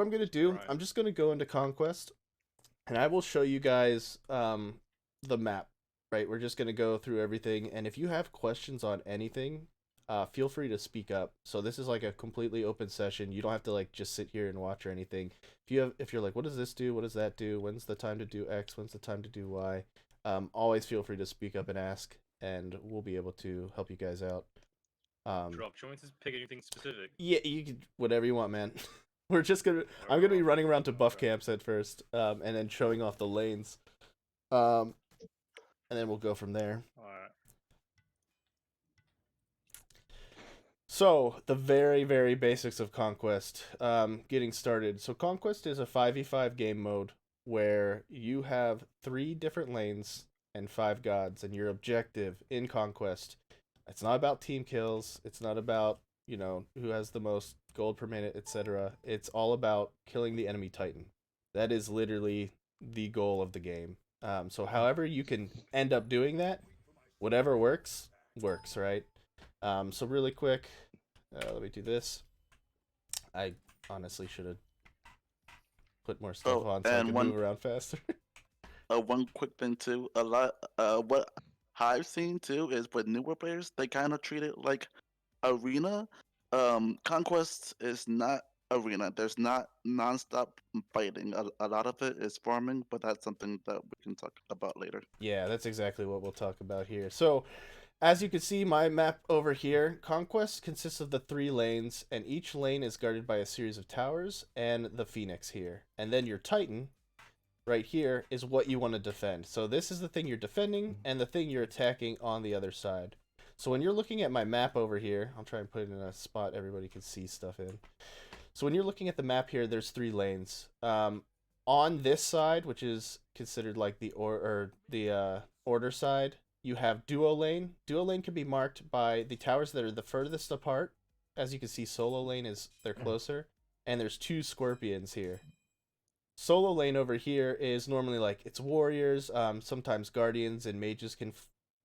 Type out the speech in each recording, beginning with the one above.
I'm gonna do, Right. I'm just gonna go into Conquest, and I will show you guys the map. Right, we're just gonna go through everything, and if you have questions on anything, feel free to speak up. So this is like a completely open session. You don't have to like just sit here and watch or anything. If you're like, what does this do? What does that do? When's the time to do X? When's the time to do Y? Always feel free to speak up and ask, and we'll be able to help you guys out. Drop. Do you want me to pick anything specific? Yeah, you can whatever you want, man. We're just gonna. I'm gonna be Alright. running around to buff Okay. camps at first, and then showing off the lanes, um, and then we'll go from there. Alright. So the very very basics of Conquest. Getting started. So Conquest is a 5v5 game mode where you have 3 different lanes and 5 gods, and your objective in Conquest. It's not about team kills. It's not about who has the most gold per minute, etc. It's all about killing the enemy Titan. That is literally the goal of the game. So however you can end up doing that, whatever works, works, right? So really quick, let me do this. I honestly should have put more stuff Oh, on so I and could move around faster. one quick thing too. What I've seen too is with newer players, they kind of treat it like arena. Conquest is not arena. There's not non-stop fighting. A lot of it is farming, but that's something that we can talk about later. Yeah, that's exactly what we'll talk about here. So, as you can see, my map over here, Conquest consists of the 3 lanes, and each lane is guarded by a series of towers and the Phoenix here. And then your Titan, right here, is what you want to defend. So this is the thing you're defending, and the thing you're attacking on the other side. So when you're looking at my map over here, I'll try and put it in a spot everybody can see stuff in. So when you're looking at the map here, there's 3 lanes. On this side, which is considered like the order side, you have duo lane. Duo lane can be marked by the towers that are the furthest apart. As you can see, solo lane is they're closer, and there's 2 scorpions here. Solo lane over here is normally like it's warriors. Sometimes guardians and mages can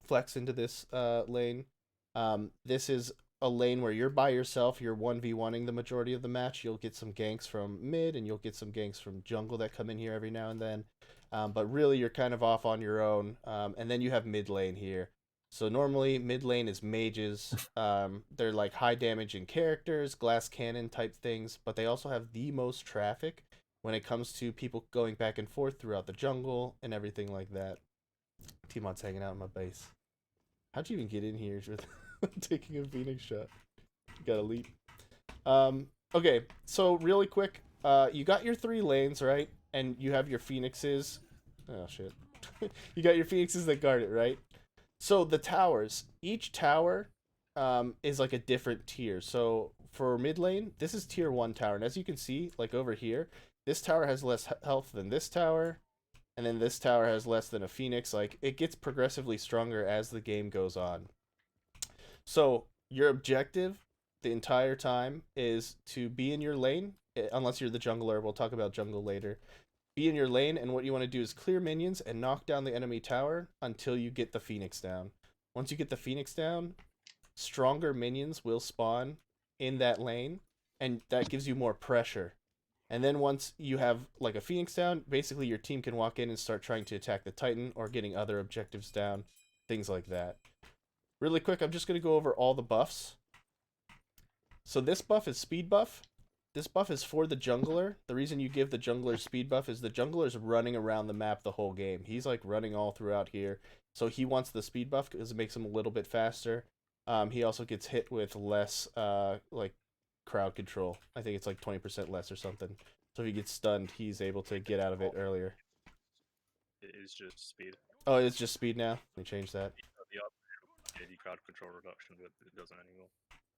flex into this lane. This is a lane where you're by yourself. You're 1v1ing the majority of the match. You'll get some ganks from mid, and you'll get some ganks from jungle that come in here every now and then. But really, you're kind of off on your own. And then you have mid lane here. So normally, mid lane is mages. They're like high damaging characters, glass cannon type things, but they also have the most traffic when it comes to people going back and forth throughout the jungle and everything like that. Timon's hanging out in my base. How'd you even get in here with taking a Phoenix shot? You got a leap. Okay, so really quick, you got your 3 lanes, right? And you have your Phoenixes. Oh shit. You got your Phoenixes that guard it, right? So the towers, each tower is like a different tier. So for mid lane, this is tier 1 tower. And as you can see, like over here, this tower has less health than this tower, and then this tower has less than a Phoenix. Like, it gets progressively stronger as the game goes on. So your objective the entire time is to be in your lane, unless you're the jungler. We'll talk about jungle later. Be in your lane, and what you want to do is clear minions and knock down the enemy tower until you get the Phoenix down. Once you get the Phoenix down, stronger minions will spawn in that lane, and that gives you more pressure. And then once you have like a Phoenix down, basically your team can walk in and start trying to attack the Titan or getting other objectives down, things like that. Really quick, I'm just going to go over all the buffs. So this buff is speed buff. This buff is for the jungler. The reason you give the jungler speed buff is the jungler's running around the map the whole game. He's like running all throughout here. So he wants the speed buff because it makes him a little bit faster. He also gets hit with less like crowd control. I think it's like 20% less or something. So if he gets stunned, he's able to get out of it earlier. It is just speed. Oh, it's just speed now? Let me change that. The crowd control reduction, but it doesn't anymore.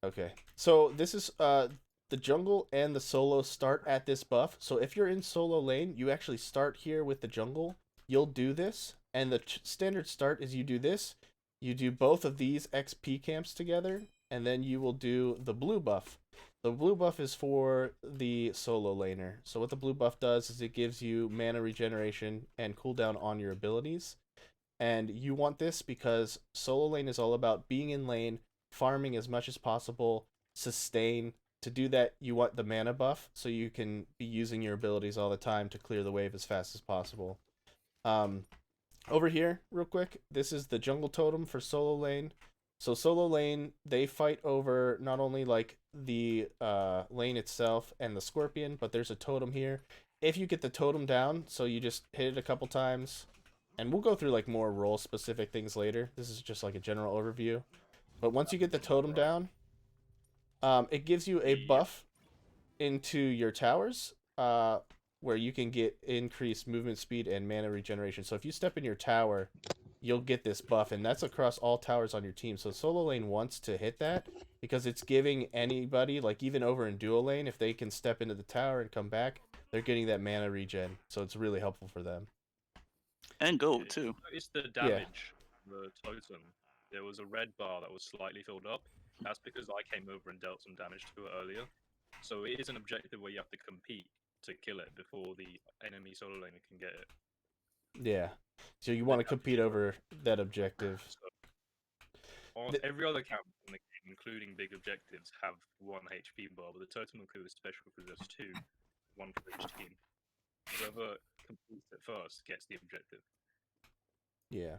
Okay. So this is the jungle and the solo start at this buff. So if you're in solo lane, you actually start here with the jungle. You'll do this, and the standard start is you do this. You do both of these XP camps together, and then you will do the blue buff. The blue buff is for the solo laner. So what the blue buff does is it gives you mana regeneration and cooldown on your abilities. And you want this because solo lane is all about being in lane, farming as much as possible, sustain, to do that, you want the mana buff, so you can be using your abilities all the time to clear the wave as fast as possible. Over here, real quick, this is the jungle totem for solo lane. So solo lane, they fight over not only like the lane itself and the scorpion, but there's a totem here. If you get the totem down, so you just hit it a couple times, and we'll go through like more role specific things later. This is just like a general overview. But once you get the totem down, it gives you a buff into your towers, where you can get increased movement speed and mana regeneration. So if you step in your tower, you'll get this buff, and that's across all towers on your team. So solo lane wants to hit that because it's giving anybody, like even over in duo lane, if they can step into the tower and come back, they're getting that mana regen. So it's really helpful for them. And gold too. It's the damage. The totem. There was a red bar that was slightly filled up. That's because I came over and dealt some damage to it earlier. So it is an objective where you have to compete to kill it before the enemy solo laner can get it. Yeah. So you want to compete over that objective. So, on every other camp in the game, including big objectives, have 1 HP bar, but the totem will clear the special because there's 2, 1 for each team. Whoever completes it first gets the objective. Yeah.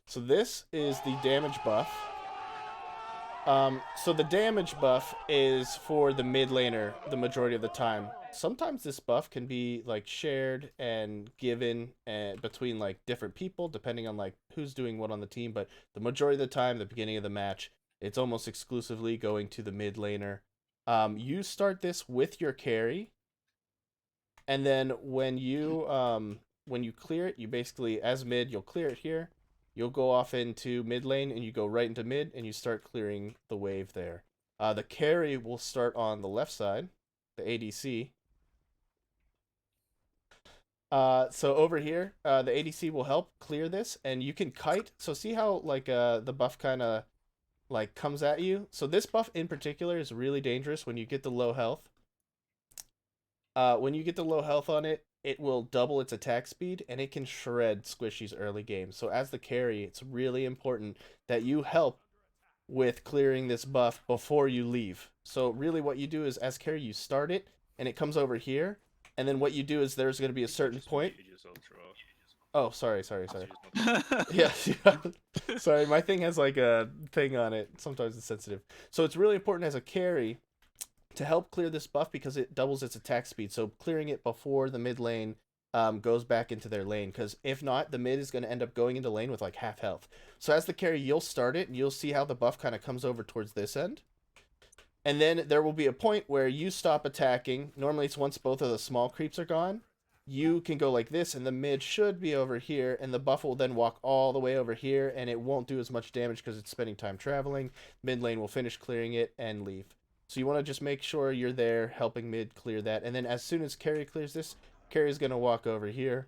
So this is the damage buff. So the damage buff is for the mid laner the majority of the time. Sometimes this buff can be like shared and given between like different people depending on like who's doing what on the team, but the majority of the time, the beginning of the match, it's almost exclusively going to the mid laner. You start this with your carry, and then when you clear it, you basically, as mid, you'll clear it here. You'll go off into mid lane, and you go right into mid, and you start clearing the wave there. The carry will start on the left side, the ADC. So over here, the ADC will help clear this, and you can kite. So see how like the buff kind of like comes at you. So this buff in particular is really dangerous when you get the low health. When you get the low health on it, it will double its attack speed, and it can shred squishies early game. So as the carry, it's really important that you help with clearing this buff before you leave. So really what you do is, as carry, you start it, and it comes over here, and then what you do is there's going to be a certain point. Oh, sorry. Yeah. Sorry, my thing has like a thing on it. Sometimes it's sensitive. So it's really important as a carry to help clear this buff because it doubles its attack speed. So clearing it before the mid lane goes back into their lane, because if not, the mid is going to end up going into lane with like half health. So as the carry, you'll start it, and you'll see how the buff kind of comes over towards this end. And then there will be a point where you stop attacking. Normally it's once both of the small creeps are gone. You can go like this, and the mid should be over here, and the buff will then walk all the way over here, and it won't do as much damage because it's spending time traveling. Mid lane will finish clearing it and leave. So you want to just make sure you're there helping mid clear that. And then as soon as carry clears this, carry's going to walk over here,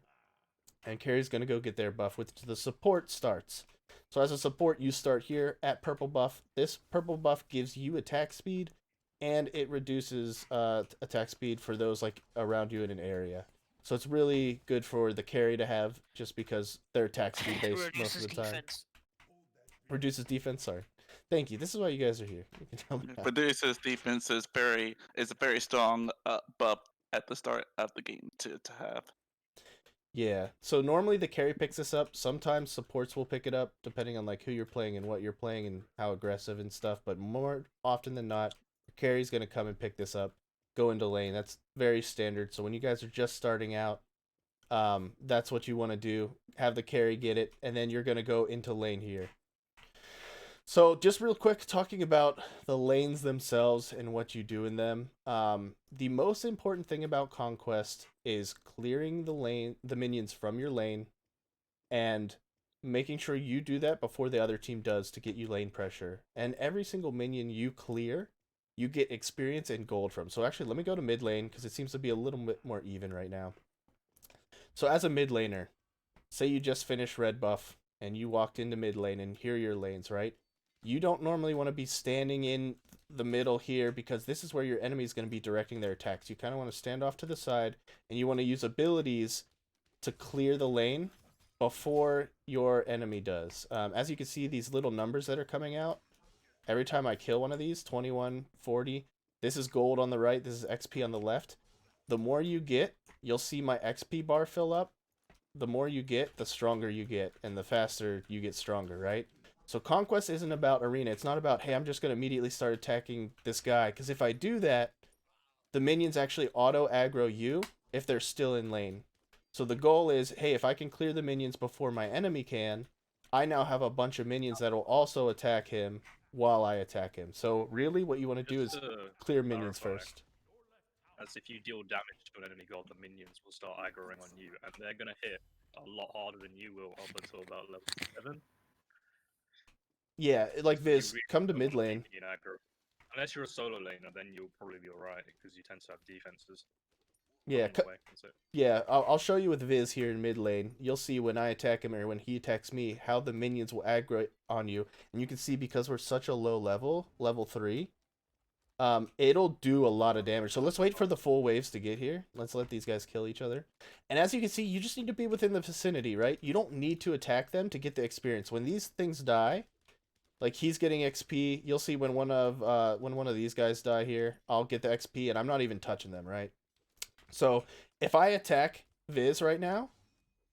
and carry's going to go get their buff, which the support starts. So as a support, you start here at purple buff. This purple buff gives you attack speed, and it reduces attack speed for those like around you in an area. So it's really good for the carry to have, just because they're attack speed based most of the time. Defense. Reduces defense, sorry. Thank you. This is why you guys are here. You can tell me that. Producer's defense is a very strong buff at the start of the game to have. Yeah. So normally the carry picks this up. Sometimes supports will pick it up, depending on like who you're playing and what you're playing and how aggressive and stuff. But more often than not, carry's gonna come and pick this up, go into lane. That's very standard. So when you guys are just starting out, that's what you want to do. Have the carry get it, and then you're gonna go into lane here. So just real quick, talking about the lanes themselves and what you do in them. The most important thing about Conquest is clearing the minions from your lane, and making sure you do that before the other team does to get you lane pressure. And every single minion you clear, you get experience and gold from. So actually, let me go to mid lane because it seems to be a little bit more even right now. So as a mid laner, say you just finished red buff and you walked into mid lane, and here are your lanes, right? You don't normally want to be standing in the middle here, because this is where your enemy is going to be directing their attacks. You kind of want to stand off to the side, and you want to use abilities to clear the lane before your enemy does. As you can see, these little numbers that are coming out, every time I kill one of these, 21, 40, This is gold on the right. This is XP on the left. The more you get, you'll see my XP bar fill up. The more you get, the stronger you get, and the faster you get stronger, right? So Conquest isn't about arena. It's not about, hey, I'm just going to immediately start attacking this guy. Because if I do that, the minions actually auto-aggro you if they're still in lane. So the goal is, hey, if I can clear the minions before my enemy can, I now have a bunch of minions that will also attack him while I attack him. So really what you want to do is Just to clear minions clarify, first. as if you deal damage to an enemy god, the minions will start aggroing on you, and they're gonna hit a lot harder than you will up until about level 7. Yeah, like You Viz, really come to don't mid wanna be lane. minion aggro. Unless you're a solo laner, then you'll probably be alright, because you tend to have defenses. Yeah, along the way, that's it. yeah, I'll show you with Viz here in mid lane. You'll see when I attack him or when he attacks me, how the minions will aggro on you. And you can see because we're such a low level, level 3, it'll do a lot of damage. So let's wait for the full waves to get here. Let's let these guys kill each other. And as you can see, you just need to be within the vicinity, right? You don't need to attack them to get the experience. When these things die, like he's getting XP, you'll see when one of these guys die here, I'll get the XP and I'm not even touching them, right? So if I attack Viz right now,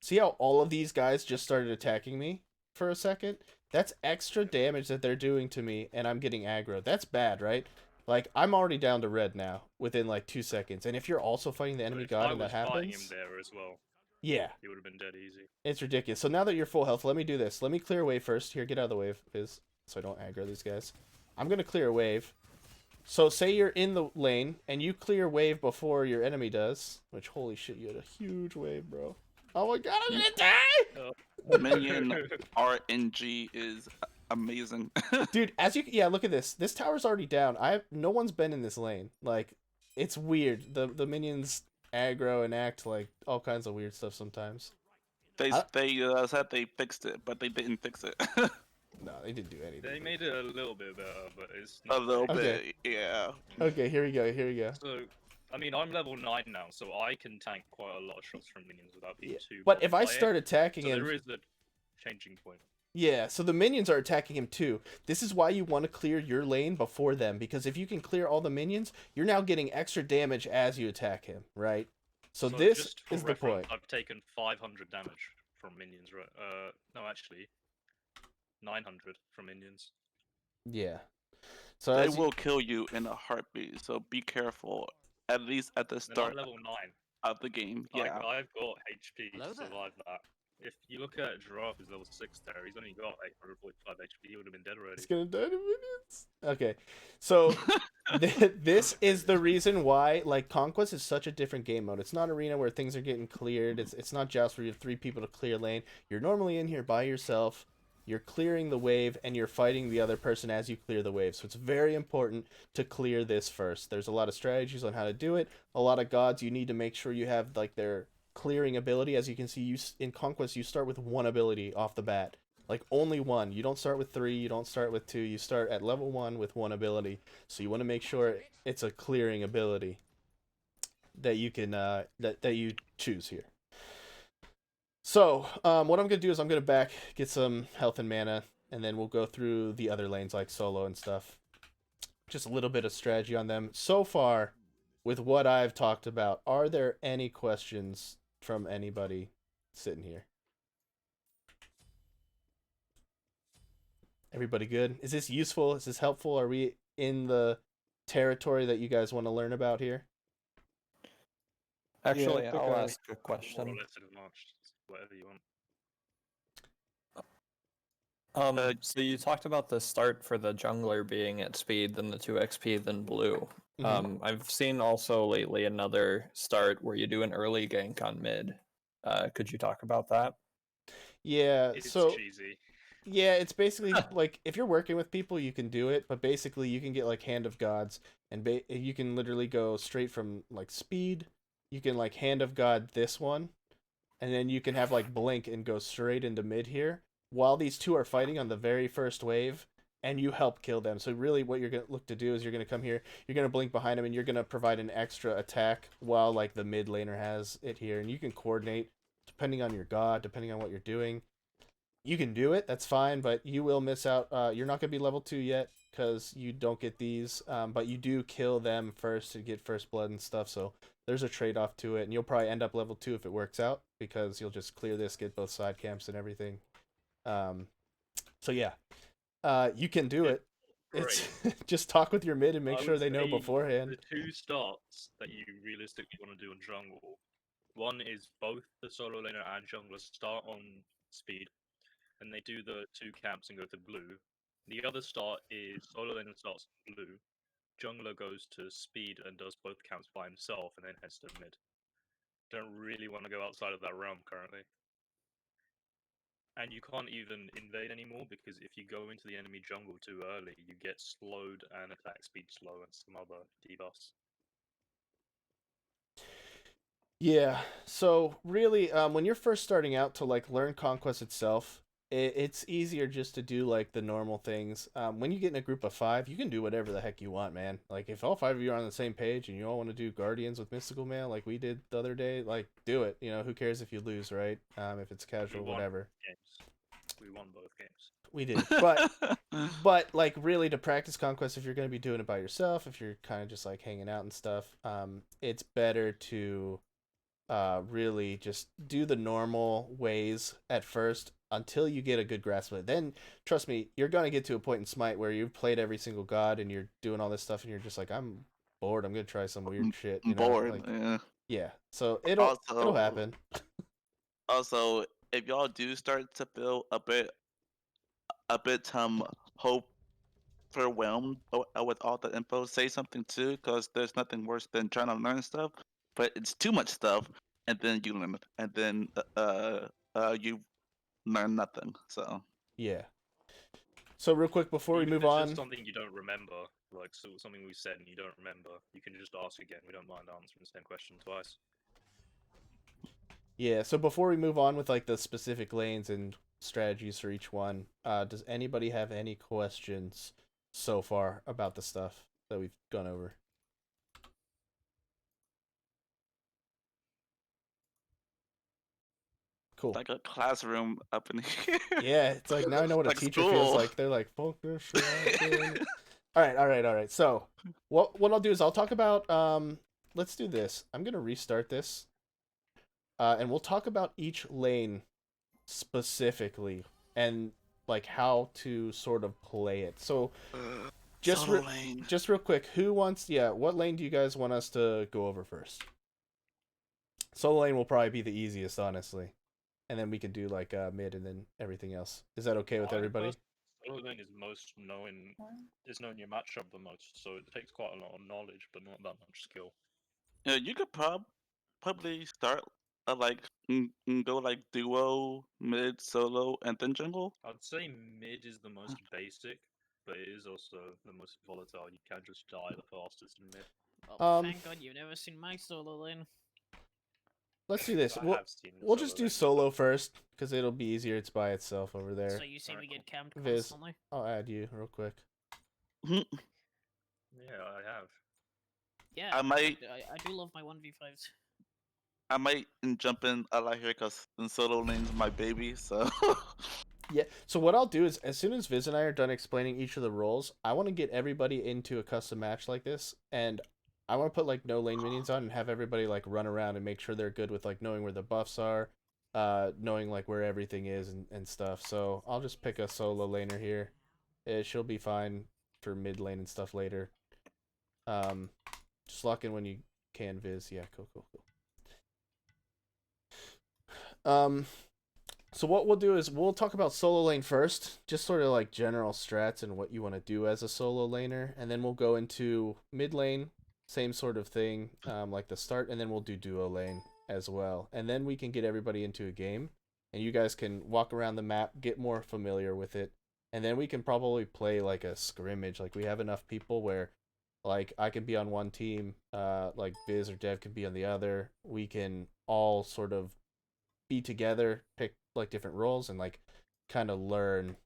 see how all of these guys just started attacking me for a second? That's extra damage that they're doing to me, and I'm getting aggro. That's bad, right? Like, I'm already down to red now within like 2 seconds. And if you're also fighting the But enemy if god I and that was fighting him happens, there as well, yeah, he would have been dead easy. it's ridiculous. So now that you're full health, let me do this. Let me clear a wave first. Here, get out of the wave, Viz, so I don't aggro these guys. I'm going to clear a wave. So say you're in the lane and you clear wave before your enemy does, which holy shit, you had a huge wave, bro. Oh my god, I'm gonna die! Minion RNG is amazing. Dude, yeah, look at this. This tower's already down. No one's been in this lane. Like, it's weird. The minions aggro and act like all kinds of weird stuff sometimes. They I- said they fixed it, but they didn't fix it. No, they didn't do anything. They made it a little bit better, but it's A not little Okay. bit, yeah. Okay, here we go. Here we go. So, I mean, I'm level 9 now, so I can tank quite a lot of shots from minions without being Yeah. too. But if I bothered by it. start attacking so him, there is a changing point. yeah, so the minions are attacking him too. This is why you want to clear your lane before them, because if you can clear all the minions, you're now getting extra damage as you attack him, right? So this just for is the reference, point. I've taken 500 damage from minions, right? No, actually, 900 from minions. Yeah. So They as will kill you in a heartbeat, so be careful. At least at the And I'm start level 9. of the game. Yeah. I've got HP Hello to there. survive that. If you look at Giraffe, who's level 6 there, he's only got 845 HP, he would have been dead already. it's gonna die to minions. Okay, so this is the reason why like Conquest is such a different game mode. It's not arena where things are getting cleared. It's not just where you have 3 people to clear lane. You're normally in here by yourself. You're clearing the wave and you're fighting the other person as you clear the wave. So it's very important to clear this first. There's a lot of strategies on how to do it. A lot of gods you need to make sure you have like their clearing ability. As you can see, in Conquest you start with 1 ability off the bat. Like only 1. You don't start with 3, you don't start with 2. You start at level 1 with 1 ability. So you want to make sure it's a clearing ability that you can that you choose here. So, what I'm going to do is I'm going to get some health and mana, and then we'll go through the other lanes like solo and stuff. Just a little bit of strategy on them. So far, with what I've talked about, are there any questions from anybody sitting here? Everybody good? Is this useful? Is this helpful? Are we in the territory that you guys want to learn about here? Actually, Yeah, I think I'll I- ask a More or question. less advanced, whatever you want. So you talked about the start for the jungler being at speed, then the 2 XP, then blue. I've seen also lately another start where you do an early gank on mid. Could you talk about that? Yeah, It's so cheesy. yeah, it's basically like if you're working with people, you can do it, but basically you can get like Hand of Gods, and you can literally go straight from like speed. You can like Hand of God this one, and then you can have like Blink and go straight into mid here, while these two are fighting on the very first wave, and you help kill them. So really, what you're gonna look to do is you're gonna come here, you're gonna Blink behind them, and you're gonna provide an extra attack while like the mid laner has it here, and you can coordinate depending on your god, depending on what you're doing. You can do it, that's fine, but you will miss out. You're not going to be level 2 yet, because you don't get these, but you do kill them first to get first blood and stuff. So there's a trade-off to it, and you'll probably end up level 2 if it works out, because you'll just clear this, get both side camps and everything. So yeah, you can do it. It's just talk with your mid and make I sure would they know say beforehand. The 2 starts that you realistically want to do on jungle. One is both the solo laner and jungler start on speed, and they do the 2 camps and go to blue. The other start is solo laner starts on blue, jungler goes to speed and does both camps by himself, and then heads to mid. Don't really want to go outside of that realm currently. And you can't even invade anymore, because if you go into the enemy jungle too early, you get slowed and attack speed slow and some other debuffs. Yeah, so really, when you're first starting out to like learn Conquest itself, it's easier just to do like the normal things. When you get in a group of 5, you can do whatever the heck you want, man. Like if all 5 of you are on the same page and you all want to do Guardians with Mystical Mail like we did the other day, like do it. You know, who cares if you lose, right? If it's casual, whatever. We won both games. We did, but like really to practice Conquest, if you're going to be doing it by yourself, if you're kind of just like hanging out and stuff, it's better to really just do the normal ways at first until you get a good grasp of it. Then trust me, you're gonna get to a point in Smite where you've played every single god and you're doing all this stuff and you're just like, I'm bored, I'm gonna try some weird shit, you know? Bored. Like, yeah. So it'll happen. Also, if y'all do start to feel a bit overwhelmed with all the info, say something too, because there's nothing worse than trying to learn stuff, but it's too much stuff, and then you learn it, and then you learn nothing. So Yeah. So real quick before we move if it's on, just something you don't remember, like something we said and you don't remember, you can just ask again. We don't mind answering the same question twice. yeah, so before we move on with like the specific lanes and strategies for each one, does anybody have any questions so far about the stuff that we've gone over? Cool. like a classroom up in here. Yeah, it's like now I know what a Like teacher feels school. like. They're like, fuck this shit. All right. So what I'll do is I'll talk about let's do this. I'm gonna restart this. And we'll talk about each lane specifically and like how to sort of play it. So just lane. just real quick, what lane do you guys want us to go over first? Solo lane will probably be the easiest, honestly. And then we can do like mid and then everything else. Is that okay with everybody? Solo lane is is knowing your matchup the most, so it takes quite a lot of knowledge, but not that much skill. Yeah, you could probably start go like duo, mid, solo, and then jungle. I'd say mid is the most basic, but it is also the most volatile. You can just die the fastest in mid. Oh, thank God you've never seen my solo lane. Let's do this. I have seen We'll just do lane solo first because it'll be easier. It's by itself over there. So you see me get camped Viz, constantly? I'll add you real quick. Yeah, I have. Yeah, I do love my 1v5s. I might jump in a lot here because solo lane's my baby. So Yeah. So what I'll do is, as soon as Viz and I are done explaining each of the roles, I want to get everybody into a custom match like this, and I want to put like no lane minions on and have everybody like run around and make sure they're good with like knowing where the buffs are, knowing like where everything is and stuff. So I'll just pick a solo laner here. She'll be fine for mid lane and stuff later. Just lock in when you can, Viz. Yeah, cool. So what we'll do is we'll talk about solo lane first, just sort of like general strats and what you want to do as a solo laner, and then we'll go into mid lane, same sort of thing, like the start, and then we'll do duo lane as well, and then we can get everybody into a game, and you guys can walk around the map, get more familiar with it, and then we can probably play like a scrimmage. Like we have enough people where, like I can be on one team, like Viz or Dev can be on the other. We can all sort of be together, pick like different roles, and like kind of learn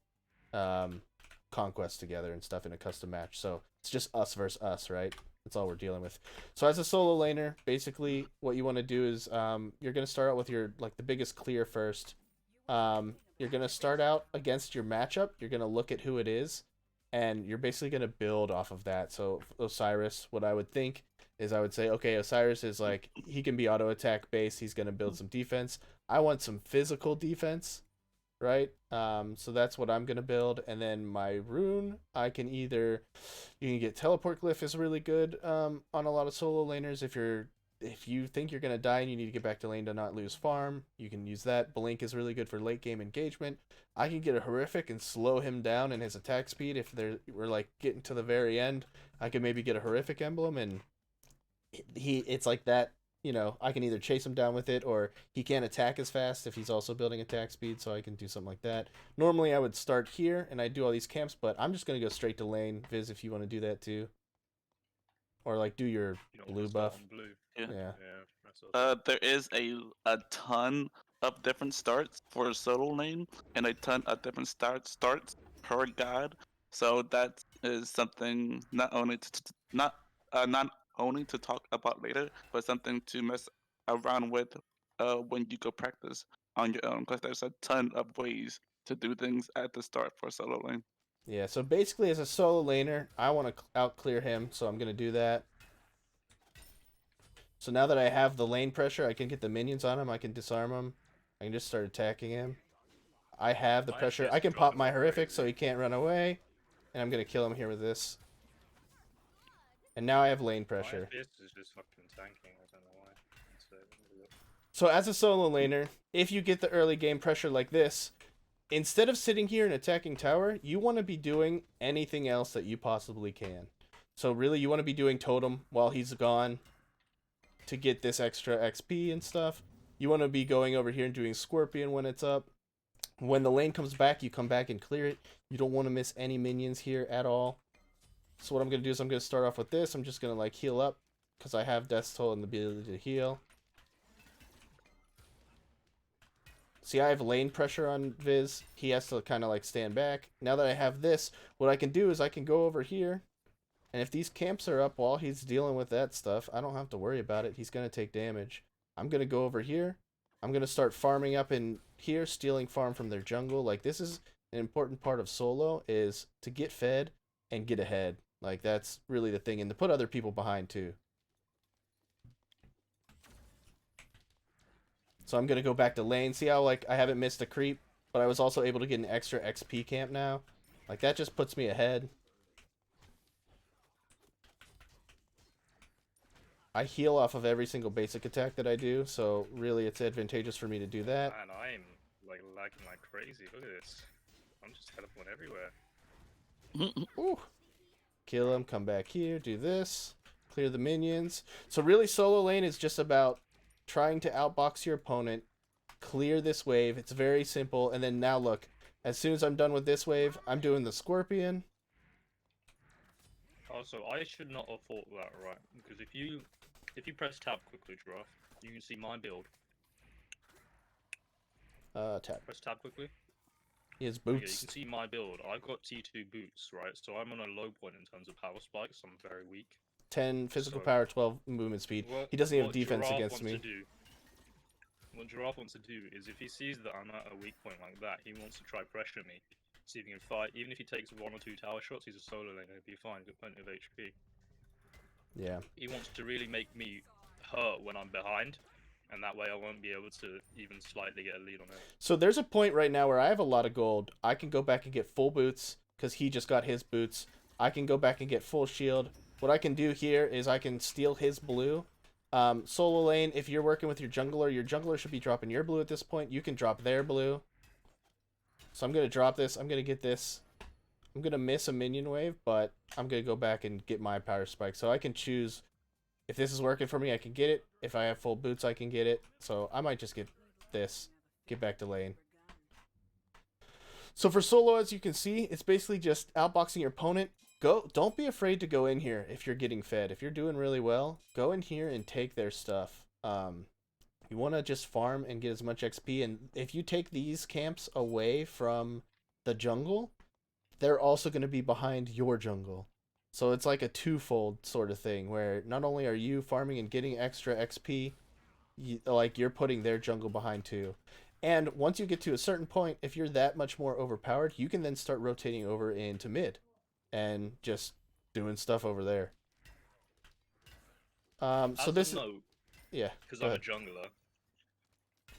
Conquest together and stuff in a custom match. So it's just us versus us, right? That's all we're dealing with. So as a solo laner, basically what you want to do is you're going to start out with your like the biggest clear first. You're going to start out against your matchup. You're going to look at who it is, and you're basically going to build off of that. So Osiris, what I would think is I would say, okay, Osiris is like, he can be auto attack based. He's going to build some defense. I want some physical defense, right? So that's what I'm going to build. And then my rune, you can get teleport glyph is really good on a lot of solo laners. If you think you're going to die and you need to get back to lane to not lose farm, you can use that. Blink is really good for late game engagement. I can get a horrific and slow him down in his attack speed. If we're like getting to the very end, I can maybe get a horrific emblem, and it's like that, I can either chase him down with it, or he can't attack as fast if he's also building attack speed, so I can do something like that. Normally I would start here and I do all these camps, but I'm just going to go straight to lane. Viz, if you want to do that too. Or like do your blue buff. Blue. Yeah. Yeah. There is a ton of different starts for solo lane, and a ton of different starts per god. So that is something not only not only to talk about later, but something to mess around with when you go practice on your own, because there's a ton of ways to do things at the start for solo lane. Yeah, so basically as a solo laner, I want to out clear him, so I'm going to do that. So now that I have the lane pressure, I can get the minions on him, I can disarm him, I can just start attacking him. I have the pressure. I can pop my horrific so he can't run away, and I'm going to kill him here with this. And now I have lane pressure. This is just fucking tanking, I don't know why. So as a solo laner, if you get the early game pressure like this, instead of sitting here and attacking tower, you want to be doing anything else that you possibly can. So really, you want to be doing totem while he's gone to get this extra XP and stuff. You want to be going over here and doing scorpion when it's up. When the lane comes back, you come back and clear it. You don't want to miss any minions here at all. So what I'm going to do is I'm going to start off with this. I'm just going to like heal up because I have Death's Toll and the ability to heal. See, I have lane pressure on Viz. He has to kind of like stand back. Now that I have this, what I can do is I can go over here. And if these camps are up while he's dealing with that stuff, I don't have to worry about it. He's going to take damage. I'm going to go over here. I'm going to start farming up in here, stealing farm from their jungle. Like, this is an important part of solo, is to get fed and get ahead. Like, that's really the thing. And to put other people behind, too. So I'm going to go back to lane. See how, like, I haven't missed a creep, but I was also able to get an extra XP camp now. Like, that just puts me ahead. I heal off of every single basic attack that I do, so really it's advantageous for me to do that. Man, I'm like lagging like crazy. Look at this. I'm just teleporting everywhere. Ooh. Kill him, come back here, do this, clear the minions. So really solo lane is just about trying to outbox your opponent, clear this wave. It's very simple. And then now look, as soon as I'm done with this wave, I'm doing the scorpion. Also, I should not have thought that, right? Because if you press tab quickly, Giraffe, you can see my build. Tab. Press tab quickly. He has Yeah, you boots. can see my build. I've got T2 boots, right? So I'm on a low point in terms of power spikes. I'm very weak. 10 physical So, power, 12 movement speed. He doesn't have defense against me. What Giraffe wants to do is, if he sees that I'm at a weak point like that, he wants to try pressure me. See if he can fight. Even if he takes 1 or 2 tower shots, he's a solo laner. He'll be fine. Got plenty of HP. Yeah. He wants to really make me hurt when I'm behind, and that way I won't be able to even slightly get a lead on him. So there's a point right now where I have a lot of gold. I can go back and get full boots because he just got his boots. I can go back and get full shield. What I can do here is I can steal his blue. Solo lane, if you're working with your jungler should be dropping your blue at this point. You can drop their blue. So I'm going to drop this. I'm going to get this. I'm going to miss a minion wave, but I'm going to go back and get my power spike. So I can choose, if this is working for me, I can get it. If I have full boots, I can get it. So I might just get this. Get back to lane. So for solo, as you can see, it's basically just outboxing your opponent. Don't be afraid to go in here if you're getting fed. If you're doing really well, go in here and take their stuff. You want to just farm and get as much XP. And if you take these camps away from the jungle, they're also going to be behind your jungle. So it's like a twofold sort of thing where not only are you farming and getting extra XP, you're putting their jungle behind too. And once you get to a certain point, if you're that much more overpowered, you can then start rotating over into mid. and just doing stuff over there. So As this a note, yeah, because go I'm a ahead. jungler,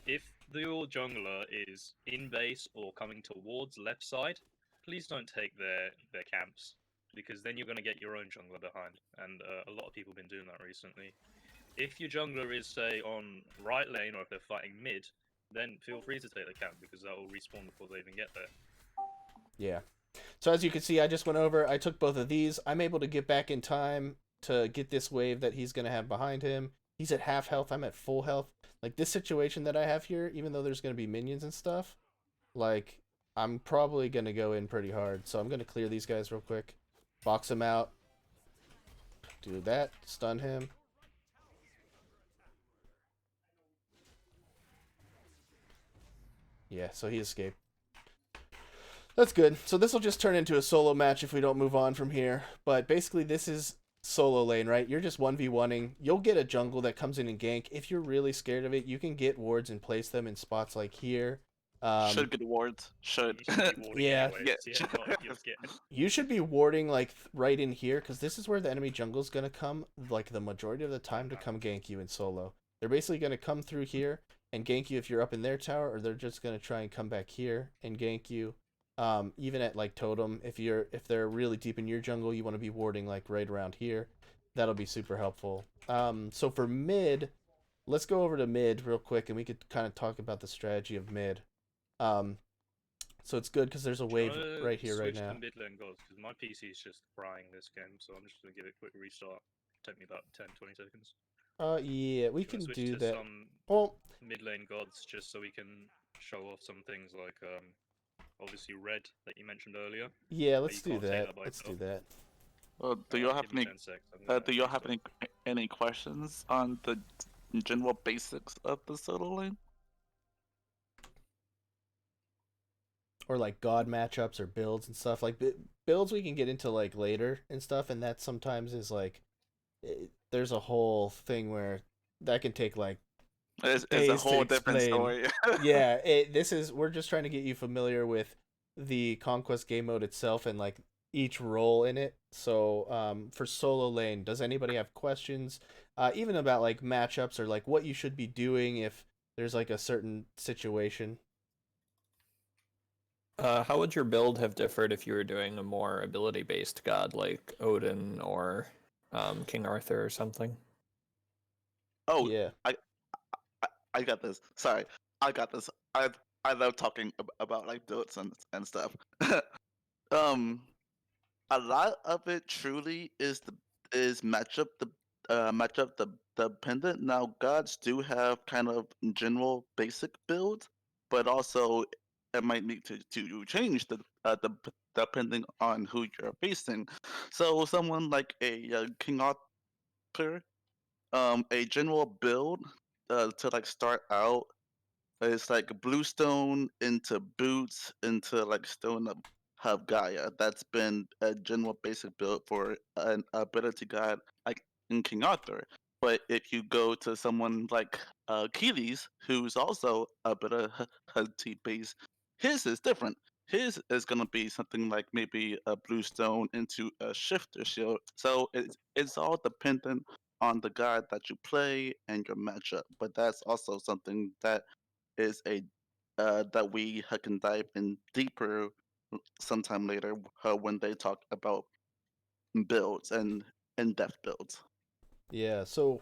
if your jungler is in base or coming towards left side, please don't take their camps, because then you're going to get your own jungler behind, and a lot of people have been doing that recently. If your jungler is, say, on right lane, or if they're fighting mid, then feel free to take the camp, because that will respawn before they even get there. Yeah. So as you can see, I just went over, I took both of these. I'm able to get back in time to get this wave that he's going to have behind him. He's at half health, I'm at full health. Like, this situation that I have here, even though there's going to be minions and stuff, like, I'm probably going to go in pretty hard. So I'm going to clear these guys real quick. Box him out. Do that. Stun him. Yeah, so he escaped. That's good. So this will just turn into a solo match if we don't move on from here. But basically, this is solo lane, right? You're just 1v1ing. You'll get a jungle that comes in and gank. If you're really scared of it, you can get wards and place them in spots like here. Should get wards. Should. You should be warding Yeah. anyways. Yeah, not if you're scared. You should be warding like right in here, because this is where the enemy jungle is going to come like the majority of the time to come gank you in solo. They're basically going to come through here and gank you if you're up in their tower, or they're just going to try and come back here and gank you. Even at like totem, if they're really deep in your jungle, you want to be warding like right around here. That'll be super helpful. So for mid, let's go over to mid real quick, and we could kind of talk about the strategy of mid. So it's good because there's a wave right here right now. Switch to mid lane gods, because my PC is just frying this game, so I'm just gonna give it a quick restart. Take me about 10-20 seconds. Yeah, we can Switch do to that. some Well, mid lane gods, just so we can show off some things like obviously red that you mentioned earlier. yeah, let's you do can't take that. that by Let's do itself. that. Do y'all have Give me any? 10 seconds, I'm Do gonna y'all have restart. any questions on the general basics of the solo lane? Or like god matchups or builds and stuff. Like builds we can get into like later and stuff, and that sometimes is like there's a whole thing where that can take like It's a days whole to different explain. story. Yeah, we're just trying to get you familiar with the Conquest game mode itself and like each role in it. So for solo lane, does anybody have questions even about like matchups or like what you should be doing if there's like a certain situation? How would your build have differed if you were doing a more ability-based god like Odin or King Arthur or something? Oh, Yeah. I got this. Sorry, I got this. I love talking about like builds and stuff. A lot of it truly is matchup the dependent. Now gods do have kind of general basic builds, but also it might need to change depending on who you're facing. So someone like a King Arthur, a general build to like start out, it's like bluestone into boots into like stone of Gaia. That's been a general basic build for an ability god like in King Arthur. But if you go to someone like Achilles, who's also a ability based, his is different. His is gonna be something like maybe a bluestone into a shifter shield. So it's all dependent on the god that you play and your matchup. But that's also something that is a that we can dive in deeper sometime later when they talk about builds and in-depth builds. Yeah, so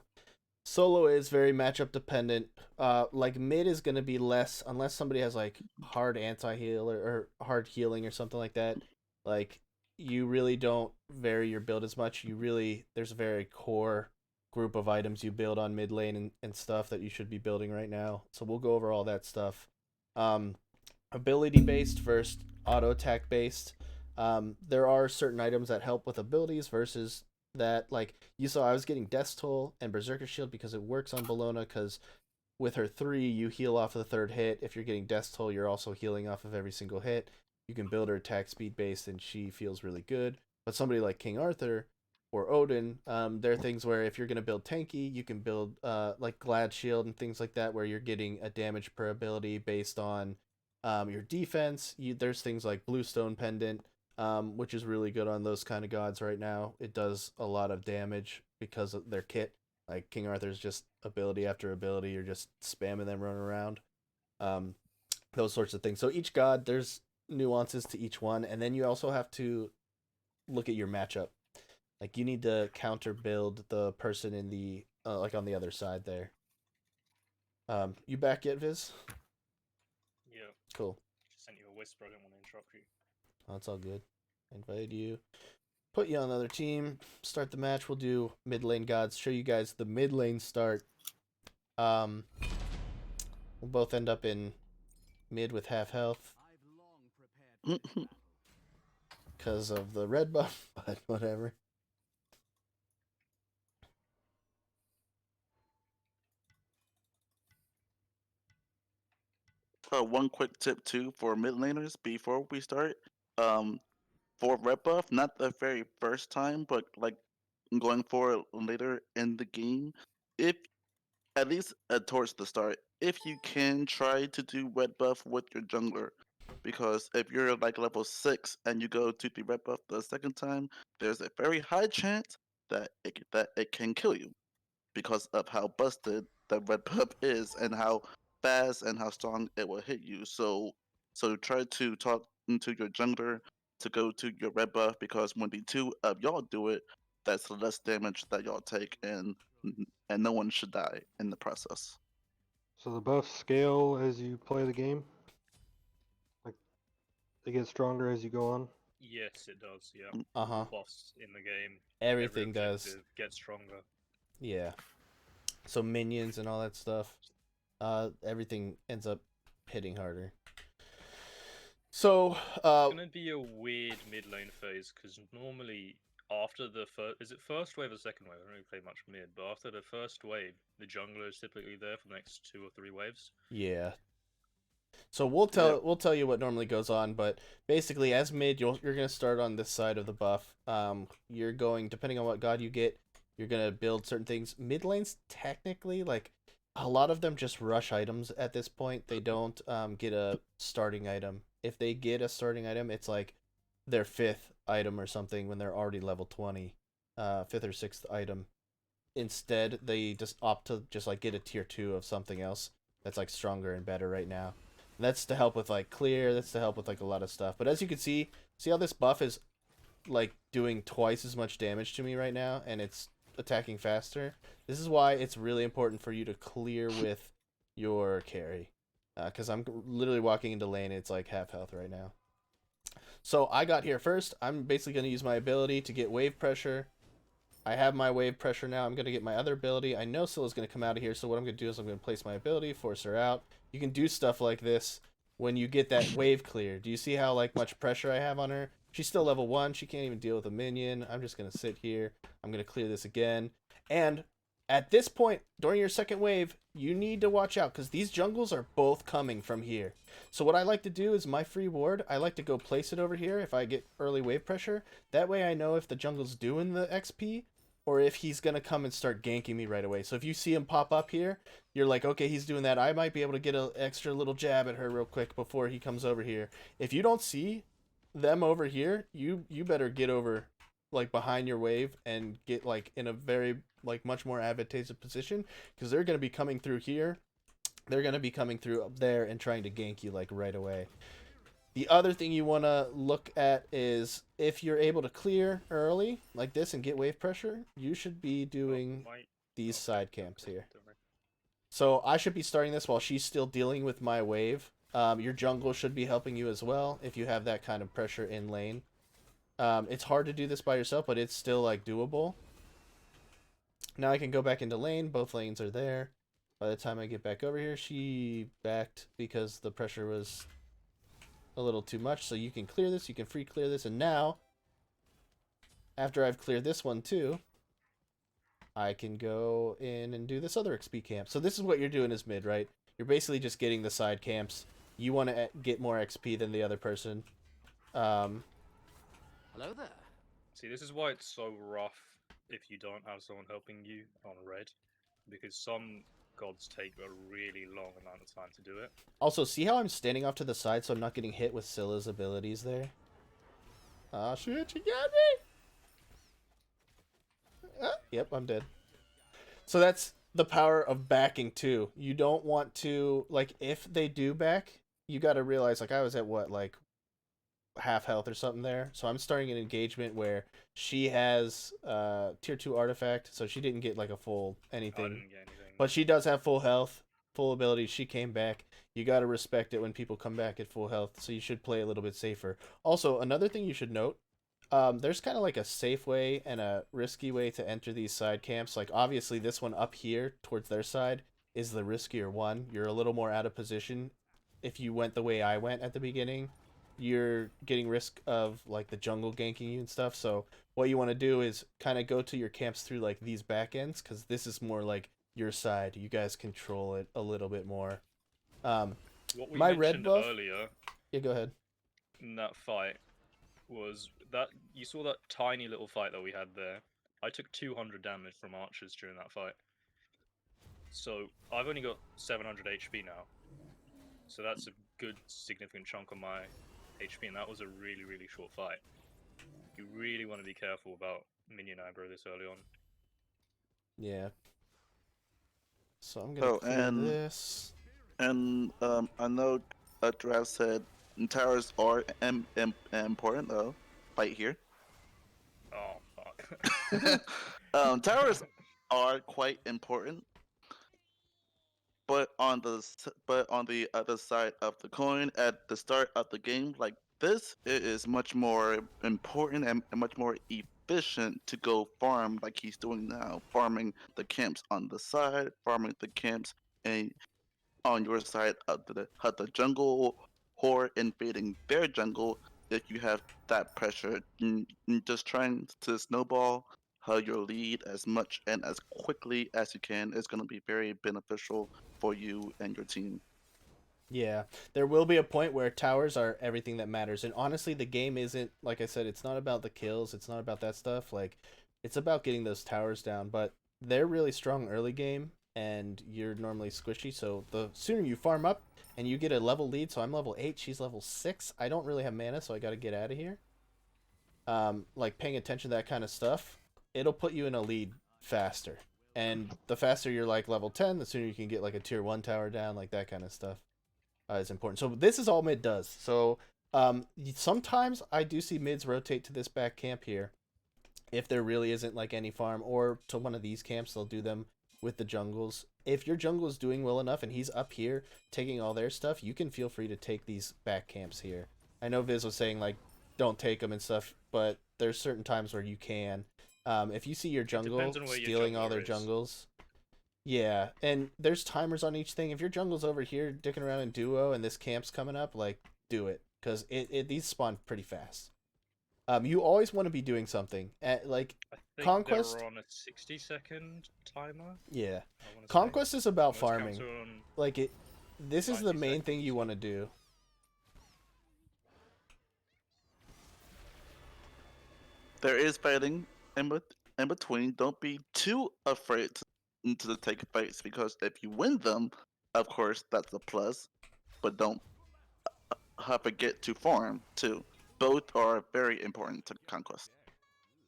solo is very matchup dependent. Like mid is gonna be less unless somebody has like hard anti-heal or hard healing or something like that. Like you really don't vary your build as much. There's a very core group of items you build on mid lane and stuff that you should be building right now. So we'll go over all that stuff. Um, ability based versus auto attack based. There are certain items that help with abilities versus that. Like you saw, I was getting Death Toll and Berserker Shield because it works on Bellona. Because with her 3, you heal off of the third hit. If you're getting Death Toll, you're also healing off of every single hit. You can build her attack speed based, and she feels really good. But somebody like King Arthur or Odin, there are things where if you're gonna build tanky, you can build like Glad Shield and things like that, where you're getting a damage per ability based on your defense. There's things like Bluestone Pendant. which is really good on those kind of gods right now. It does a lot of damage because of their kit. Like King Arthur's just ability after ability, you're just spamming them running around. Those sorts of things. So each god, there's nuances to each one, and then you also have to look at your matchup. Like you need to counter build the person in the like on the other side there. You back yet, Viz? Yeah. Cool. Just sent you a whisper. I didn't want to interrupt you. Oh, it's all good. Invite you. Put you on another team. Start the match. We'll do mid lane gods. Show you guys the mid lane start. We'll both end up in mid with half health. Because of the red buff, but whatever. One quick tip too for mid laners before we start. For red buff, not the very first time, but like going forward later in the game, if at least towards the start, if you can try to do red buff with your jungler, because if you're like level 6 and you go to the red buff the second time, there's a very high chance that it can kill you because of how busted the red buff is and how fast and how strong it will hit you. So try to talk into your jungler to go to your red buff because when the two of y'all do it, that's less damage that y'all take and no one should die in the process. So the buffs scale as you play the game? Like they get stronger as you go on? Yes, it does. Yeah. Uh-huh. Buffs in the game. Everything Every does. objective gets stronger. Yeah. So minions and all that stuff. Everything ends up hitting harder. So, It's gonna be a weird mid lane phase because normally after the first wave or second wave? I don't really play much mid, but after the first wave, the jungler is typically there for the next 2 or 3 waves. yeah. So we'll tell you what normally goes on, but basically as mid, you're gonna start on this side of the buff. You're going, depending on what god you get, you're gonna build certain things. Mid lanes technically, like a lot of them just rush items at this point. They don't get a starting item. If they get a starting item, it's like their 5th item or something when they're already level 20, 5th or 6th item. Instead, they just opt to just like get a tier 2 of something else that's like stronger and better right now. And that's to help with like clear, that's to help with like a lot of stuff. But as you can see how this buff is like doing twice as much damage to me right now, and it's attacking faster. This is why it's really important for you to clear with your carry. Because I'm literally walking into lane, it's like half health right now. So I got here first. I'm basically going to use my ability to get wave pressure. I have my wave pressure now. I'm going to get my other ability. I know Scylla's going to come out of here, so what I'm going to do is I'm going to place my ability, force her out. You can do stuff like this when you get that wave clear. Do you see how like much pressure I have on her? She's still level 1. She can't even deal with a minion. I'm just going to sit here. I'm going to clear this again. And at this point, during your second wave, you need to watch out because these jungles are both coming from here. So what I like to do is my free ward, I like to go place it over here if I get early wave pressure. That way I know if the jungle's doing the XP or if he's going to come and start ganking me right away. So if you see him pop up here, you're like, okay, he's doing that. I might be able to get an extra little jab at her real quick before he comes over here. If you don't see them over here, you better get over like behind your wave and get like in a very like much more advantageous position because they're going to be coming through here. They're going to be coming through up there and trying to gank you like right away. The other thing you want to look at is if you're able to clear early like this and get wave pressure, you should be doing these side camps here. So I should be starting this while she's still dealing with my wave. Your jungle should be helping you as well if you have that kind of pressure in lane. It's hard to do this by yourself, but it's still like doable. Now I can go back into lane. Both lanes are there. By the time I get back over here, she backed because the pressure was a little too much. So you can clear this. You can free clear this. And now, after I've cleared this one too, I can go in and do this other XP camp. So this is what you're doing as mid, right? You're basically just getting the side camps. You want to get more XP than the other person. Hello there. See, this is why it's so rough if you don't have someone helping you on red, because some gods take a really long amount of time to do it. Also, see how I'm standing off to the side so I'm not getting hit with Scylla's abilities there? Ah, shit, you got me! Yep, I'm dead. So that's the power of backing, too. You don't want to, like, if they do back, you got to realize, like, I was at, what, like, half health or something there. So I'm starting an engagement where she has tier 2 artifact, so she didn't get, like, a full anything. I didn't get anything. But she does have full health, full ability. She came back. You got to respect it when people come back at full health, so you should play a little bit safer. Also, another thing you should note, there's kind of like a safe way and a risky way to enter these side camps. Like, obviously, this one up here towards their side is the riskier one. You're a little more out of position. If you went the way I went at the beginning, you're getting risk of, like, the jungle ganking you and stuff. So what you want to do is kind of go to your camps through, like, these back ends, because this is more like your side. You guys control it a little bit more. What we my mentioned red buff earlier Yeah, go ahead. in that fight was that you saw that tiny little fight that we had there. I took 200 damage from archers during that fight. So I've only got 700 HP now. So that's a good significant chunk of my HP, and that was a really, really short fight. You really want to be careful about minion aggro this early on. Yeah. So I'm gonna clear this. And I know Giraffe said towers are important though. Fight here. Oh fuck. Towers are quite important, but on the other side of the coin, at the start of the game, like this, it is much more important and much more efficient to go farm like he's doing now, farming the camps on the side, farming the camps and on your side of the jungle, or invading their jungle. If you have that pressure, just trying to snowball your lead as much and as quickly as you can is going to be very beneficial for you and your team. Yeah, there will be a point where towers are everything that matters. And honestly, the game isn't, like I said, it's not about the kills. It's not about that stuff. Like, it's about getting those towers down. But they're really strong early game, and you're normally squishy. So the sooner you farm up and you get a level lead, so I'm level 8, she's level 6. I don't really have mana, so I got to get out of here. Like, paying attention to that kind of stuff, it'll put you in a lead faster. And the faster you're, like, level 10, the sooner you can get, like, a tier 1 tower down, like that kind of stuff. Is important. So this is all mid does. So sometimes I do see mids rotate to this back camp here if there really isn't like any farm, or to one of these camps. They'll do them with the jungles. If your jungle is doing well enough and he's up here taking all their stuff, you can feel free to take these back camps here. I know Viz was saying like don't take them and stuff, but there's certain times where you can. If you see your jungle stealing all their jungles. Yeah, and there's timers on each thing. If your jungle's over here dicking around in duo and this camp's coming up, like, do it. Because these spawn pretty fast. You always want to be doing something. Like, I think Conquest... they're on a 60-second timer. Yeah. Conquest is about Most farming. camps are on Like, this is the 90 main thing seconds. you want to do. There is fighting in between. Don't be too afraid to take fights, because if you win them, of course, that's a plus. But don't forget to farm too. Both are very important to Conquest.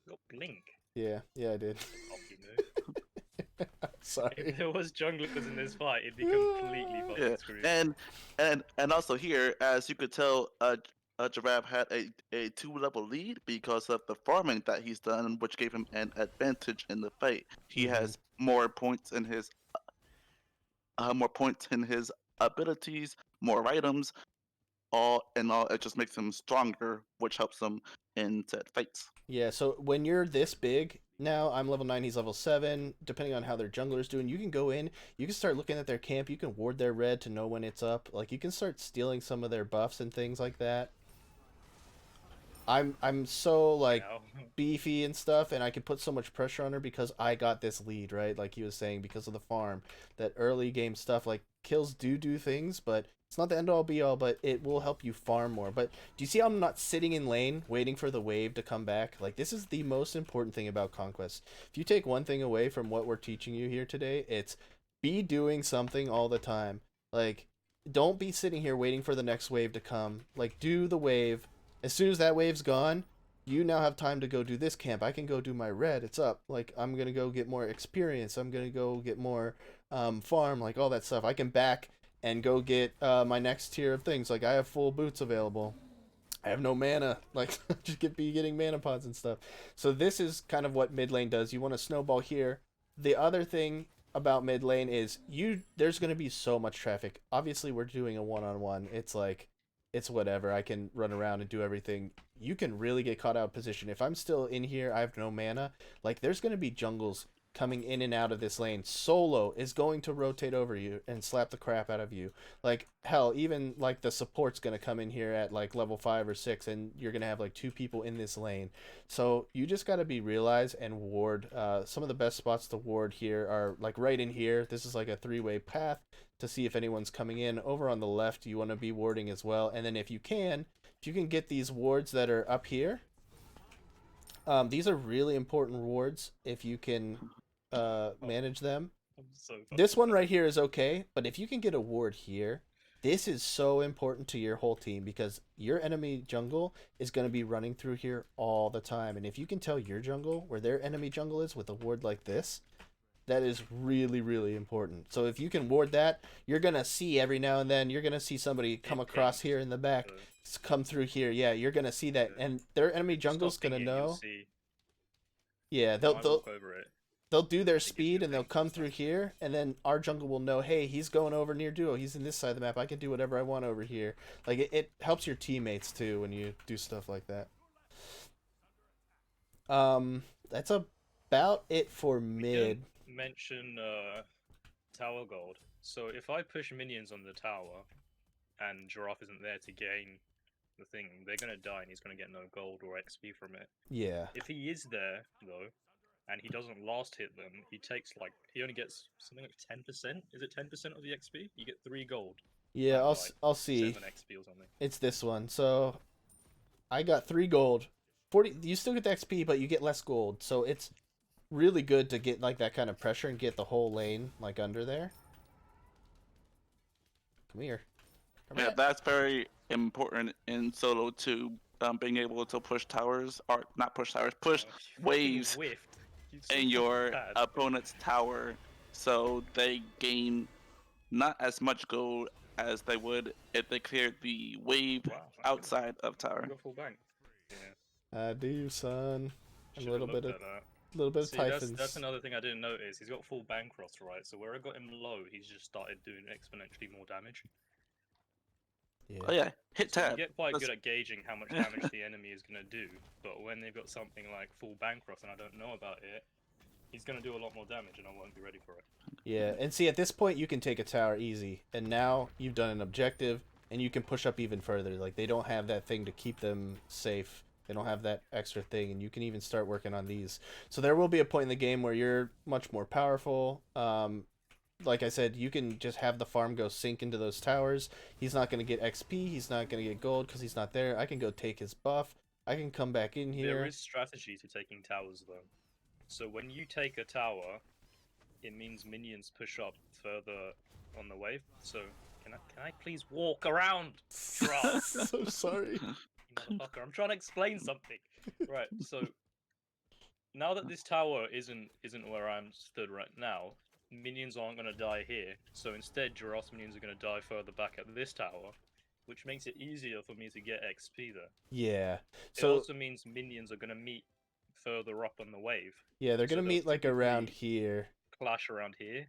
Got blink. Yeah, I did. Sorry. If there was junglers in this fight, it'd be completely fucking screwed. And also here, as you could tell, Giraffe had a 2-level lead because of the farming that he's done, which gave him an advantage in the fight. He has more points in his abilities, more items. All in all, it just makes him stronger, which helps him in said fights. Yeah, so when you're this big, now I'm level 9, he's level 7, depending on how their jungler's doing, you can go in, you can start looking at their camp, you can ward their red to know when it's up, like, you can start stealing some of their buffs and things like that. I'm so, like, beefy and stuff, and I can put so much pressure on her because I got this lead, right? Like he was saying, because of the farm. That early game stuff, like, kills do things, but it's not the end-all be-all, but it will help you farm more. But do you see how I'm not sitting in lane waiting for the wave to come back? Like, this is the most important thing about Conquest. If you take one thing away from what we're teaching you here today, it's be doing something all the time. Like, don't be sitting here waiting for the next wave to come. Like, do the wave. As soon as that wave's gone, you now have time to go do this camp. I can go do my red. It's up. Like, I'm going to go get more experience. I'm going to go get more farm, like all that stuff. I can back and go get my next tier of things. Like, I have full boots available. I have no mana. Like, just be getting mana pods and stuff. So this is kind of what mid lane does. You want to snowball here. The other thing about mid lane is there's going to be so much traffic. Obviously, we're doing a one-on-one. It's like, it's whatever. I can run around and do everything. You can really get caught out of position. If I'm still in here, I have no mana. Like, there's going to be jungles coming in and out of this lane. Solo is going to rotate over you and slap the crap out of you. Like, hell, even like the support's going to come in here at like level 5 or 6, and you're going to have like 2 people in this lane. So you just got to be realized and ward. Some of the best spots to ward here are like right in here. This is like a 3-way path to see if anyone's coming in. Over on the left, you want to be warding as well. And then if you can get these wards that are up here, these are really important wards if you can manage them. This one right here is okay, but if you can get a ward here, this is so important to your whole team, because your enemy jungle is going to be running through here all the time. And if you can tell your jungle where their enemy jungle is with a ward like this, that is really, really important. So if you can ward that, you're going to see every now and then, you're going to see somebody come across here in the back, come through here. Yeah, you're going to see that. And their enemy jungle's going to know. Yeah, they'll do their speed and they'll come through here, and then our jungle will know, hey, he's going over near duo. He's in this side of the map. I can do whatever I want over here. Like, it helps your teammates too when you do stuff like that. That's about it for mid. Mention tower gold. So if I push minions on the tower and Giraffe isn't there to gain the thing, they're gonna die and he's gonna get no gold or XP from it. Yeah. If he is there though, and he doesn't last hit them, he only gets something like 10%. Is it 10% of the XP? You get 3 gold. Yeah, I'll see. 7 XP or something. It's this one. So I got 3 gold. 40. You still get the XP, but you get less gold. So it's really good to get like that kind of pressure and get the whole lane like under there. Come here. Yeah, that's very important in solo too. Being able to push towers, or not push towers, push waves in your opponent's tower, so they gain not as much gold as they would if they cleared the wave outside of tower. You got full bank. Yeah. I do, son. A little bit of See, Typhons. that's another thing I didn't notice. He's got full Bancroft, right? So where I got him low, he's just started doing exponentially more damage. Yeah. Oh yeah, hit tab. You get quite good at gauging how much damage the enemy is going to do, but when they've got something like full Bancroft and I don't know about it, he's going to do a lot more damage and I won't be ready for it. Yeah, and see, at this point you can take a tower easy, and now you've done an objective, and you can push up even further. Like, they don't have that thing to keep them safe. They don't have that extra thing, and you can even start working on these. So there will be a point in the game where you're much more powerful. Like I said, you can just have the farm go sink into those towers. He's not going to get XP. He's not going to get gold because he's not there. I can go take his buff. I can come back in here. There is strategy to taking towers, though. So when you take a tower, it means minions push up further on the wave. So can I please walk around? So sorry. Motherfucker, I'm trying to explain something. Right, so now that this tower isn't where I'm stood right now, minions aren't going to die here. So instead, Giraffe's minions are going to die further back at this tower, which makes it easier for me to get XP there. Yeah. So it also means minions are going to meet further up on the wave. Yeah, they're going to meet like around here. Clash around here.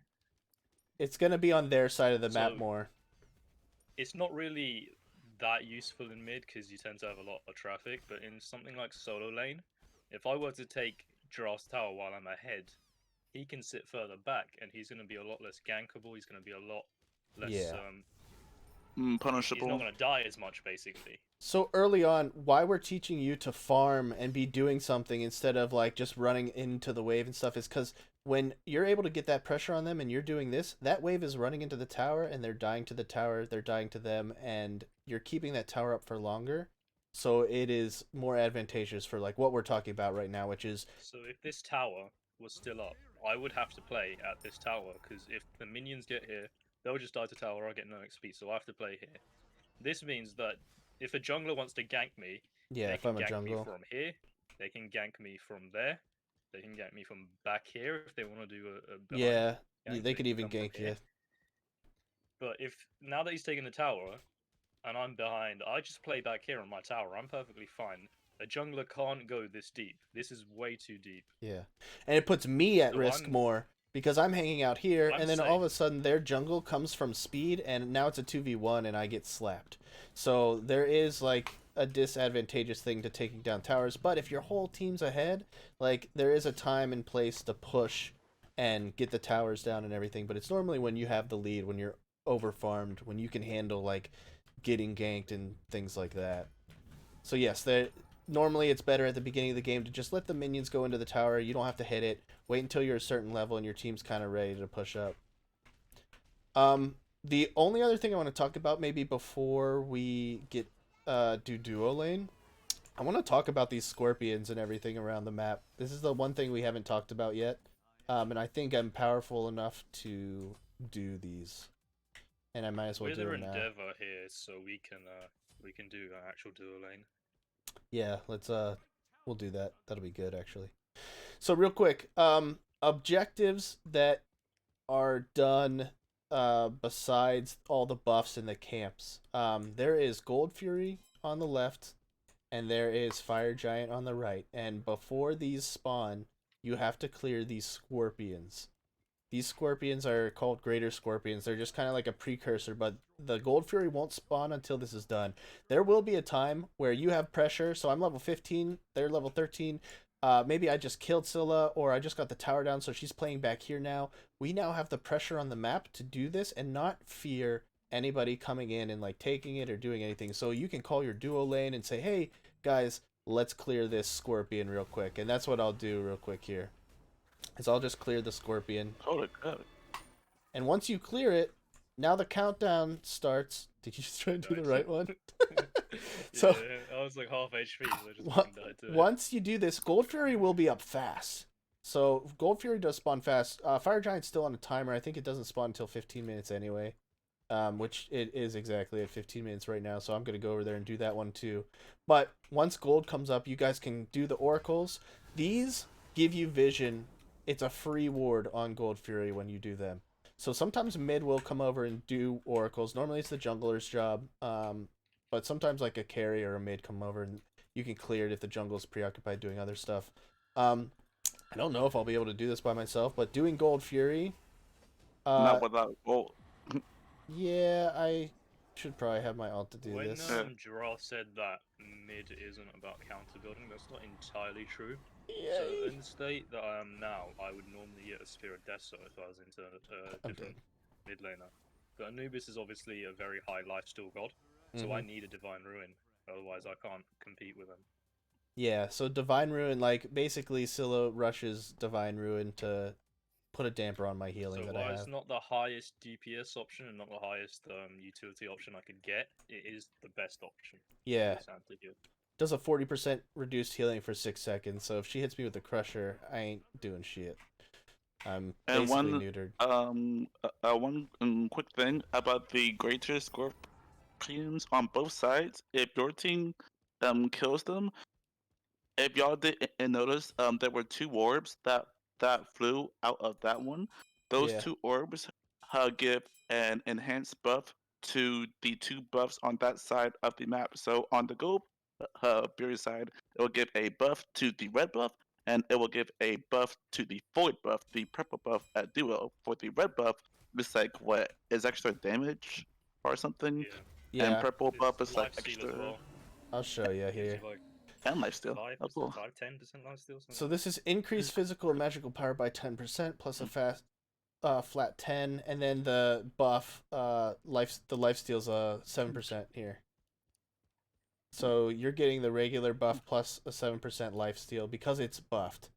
It's going to be on their side of the map more. It's not really that useful in mid because you tend to have a lot of traffic, but in something like solo lane, if I were to take Giraffe's tower while I'm ahead, he can sit further back and he's going to be a lot less gankable. He's going to be a lot less punishable. He's not going to die as much, basically. So early on, why we're teaching you to farm and be doing something instead of like just running into the wave and stuff is because when you're able to get that pressure on them and you're doing this, that wave is running into the tower and they're dying to the tower, they're dying to them, and you're keeping that tower up for longer. So it is more advantageous for like what we're talking about right now, which is... So if this tower was still up, I would have to play at this tower because if the minions get here, they'll just die to tower, I'll get no XP, so I have to play here. This means that if a jungler wants to gank me, Yeah, they if can I'm a gank jungle. me from here. They can gank me from there. They can gank me from back here if they want to do a behind Yeah, gank, they could can even come from gank here. you. But if now that he's taken the tower, and I'm behind, I just play back here on my tower. I'm perfectly fine. A jungler can't go this deep. This is way too deep. Yeah, and it puts me at So risk I'm- more because I'm hanging out here, I'm and then all of a safe. sudden their jungle comes from speed, and now it's a 2v1, and I get slapped. So there is like a disadvantageous thing to taking down towers, but if your whole team's ahead, like there is a time and place to push and get the towers down and everything, but it's normally when you have the lead, when you're over farmed, when you can handle like getting ganked and things like that. So yes, normally it's better at the beginning of the game to just let the minions go into the tower. You don't have to hit it. Wait until you're a certain level and your team's kind of ready to push up. The only other thing I want to talk about maybe before we get do duo lane, I want to talk about these scorpions and everything around the map. This is the one thing we haven't talked about yet, and I think I'm powerful enough to do these, and I might as well We're do the them now. Endeavor here, so we can do an actual duo lane. Yeah, let's we'll do that. That'll be good actually. So real quick, objectives that are done besides all the buffs in the camps. There is Gold Fury on the left, and there is Fire Giant on the right. And before these spawn, you have to clear these scorpions. These scorpions are called greater scorpions. They're just kind of like a precursor, but the Gold Fury won't spawn until this is done. There will be a time where you have pressure. So I'm level 15, they're level 13. Maybe I just killed Scylla, or I just got the tower down, so she's playing back here now. We now have the pressure on the map to do this and not fear anybody coming in and like taking it or doing anything. So you can call your duo lane and say, hey, guys, let's clear this scorpion real quick. And that's what I'll do real quick here. Is I'll just clear the scorpion. Holy crap. And once you clear it, now the countdown starts. Did you just try and do the right one? So yeah, I was like half HP, so I just fucking died to it. once you do this, Gold Fury will be up fast. So Gold Fury does spawn fast. Fire Giant's still on a timer. I think it doesn't spawn until 15 minutes anyway. Which it is exactly at 15 minutes right now. So I'm going to go over there and do that one too. But once gold comes up, you guys can do the oracles. These give you vision. It's a free ward on Gold Fury when you do them. So sometimes mid will come over and do oracles. Normally it's the jungler's job. But sometimes like a carry or a mid come over and you can clear it if the jungle's preoccupied doing other stuff. I don't know if I'll be able to do this by myself, but doing Gold Fury... Not without gold. Yeah, I should probably have my ult to do When this. Giraffe said that mid isn't about counter building, that's not entirely true. Yeah. So in the state that I am now, I would normally get a Spear of Death if I was into a different mid laner. But Anubis is obviously a very high lifesteal god, so I need a Divine Ruin, otherwise I can't compete with him. Yeah, so Divine Ruin, like, basically Scylla rushes Divine Ruin to put a damper on my healing So that I while have. it's not the highest DPS option and not the highest utility option I could get, it is the best option. Yeah. Santa here. Does a 40% reduced healing for 6 seconds, so if she hits me with the Crusher, I ain't doing shit. I'm basically neutered. One quick thing about the greater scorpions on both sides. If your team kills them, if y'all didn't notice, there were 2 orbs that flew out of that one. Those 2 orbs give an enhanced buff to the 2 buffs on that side of the map. So on the Gold Fury side, it will give a buff to the red buff, and it will give a buff to the void buff, the purple buff at duo. For the red buff, it's like what is extra damage or something, and purple buff is like extra. Well. I'll show you here. And lifesteal. 5%, Oh, cool. 10% lifesteal. So this is increased physical and magical power by 10% plus a flat 10, and then the buff the lifesteal's 7% here. So you're getting the regular buff plus a 7% lifesteal because it's buffed.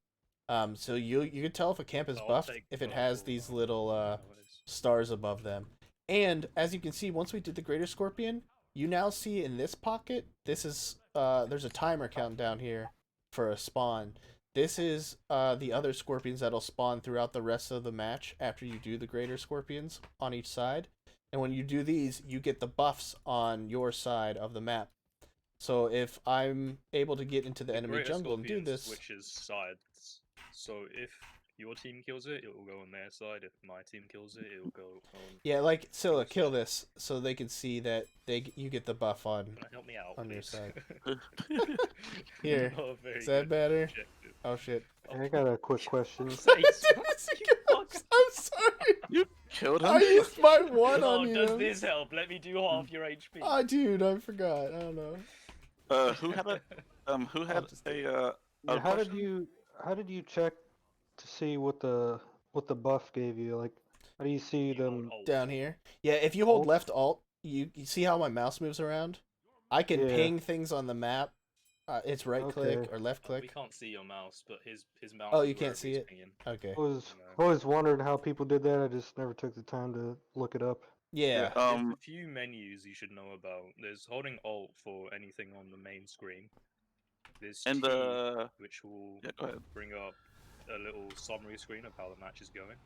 So you can tell if a camp is buffed if it has these little stars above them. And as you can see, once we did the Greater Scorpion, you now see in this pocket, this is there's a timer countdown here for a spawn. This is the other scorpions that'll spawn throughout the rest of the match after you do the Greater Scorpions on each side. And when you do these, you get the buffs on your side of the map. So if I'm able to get into the enemy Greater jungle and do Scorpions this, switches sides. So if your team kills it, it will go on their side. If my team kills it, it will go on. yeah, like Scylla, your kill side. this so they can see that you get the buff on Can I help me out, on your please? side. Here, Not a very is that good better? objective. Oh shit! I got a quick question. I'm sorry. You killed him. I used my one Oh, on you. does this help? Let me do half your HP. Oh, dude, I forgot. I don't know. Who had a just Yeah, a how did question? you check to see what the buff gave you? Like, how do you see You hold them? Alt. Down here. Yeah, if you hold Alt? left alt, you see how my mouse moves around? I can Yeah. ping things on the map. It's right click Okay. or left We click. can't see your mouse, but his mouse. Oh, is you can't wherever see he's it? pinging. Okay. I always wondered how people did that. I just never took the time to look it up. Yeah. There's a few menus you should know about. There's holding Alt for anything on the main screen. There's And T, the which will go ahead. bring up a little summary screen of how the match is going.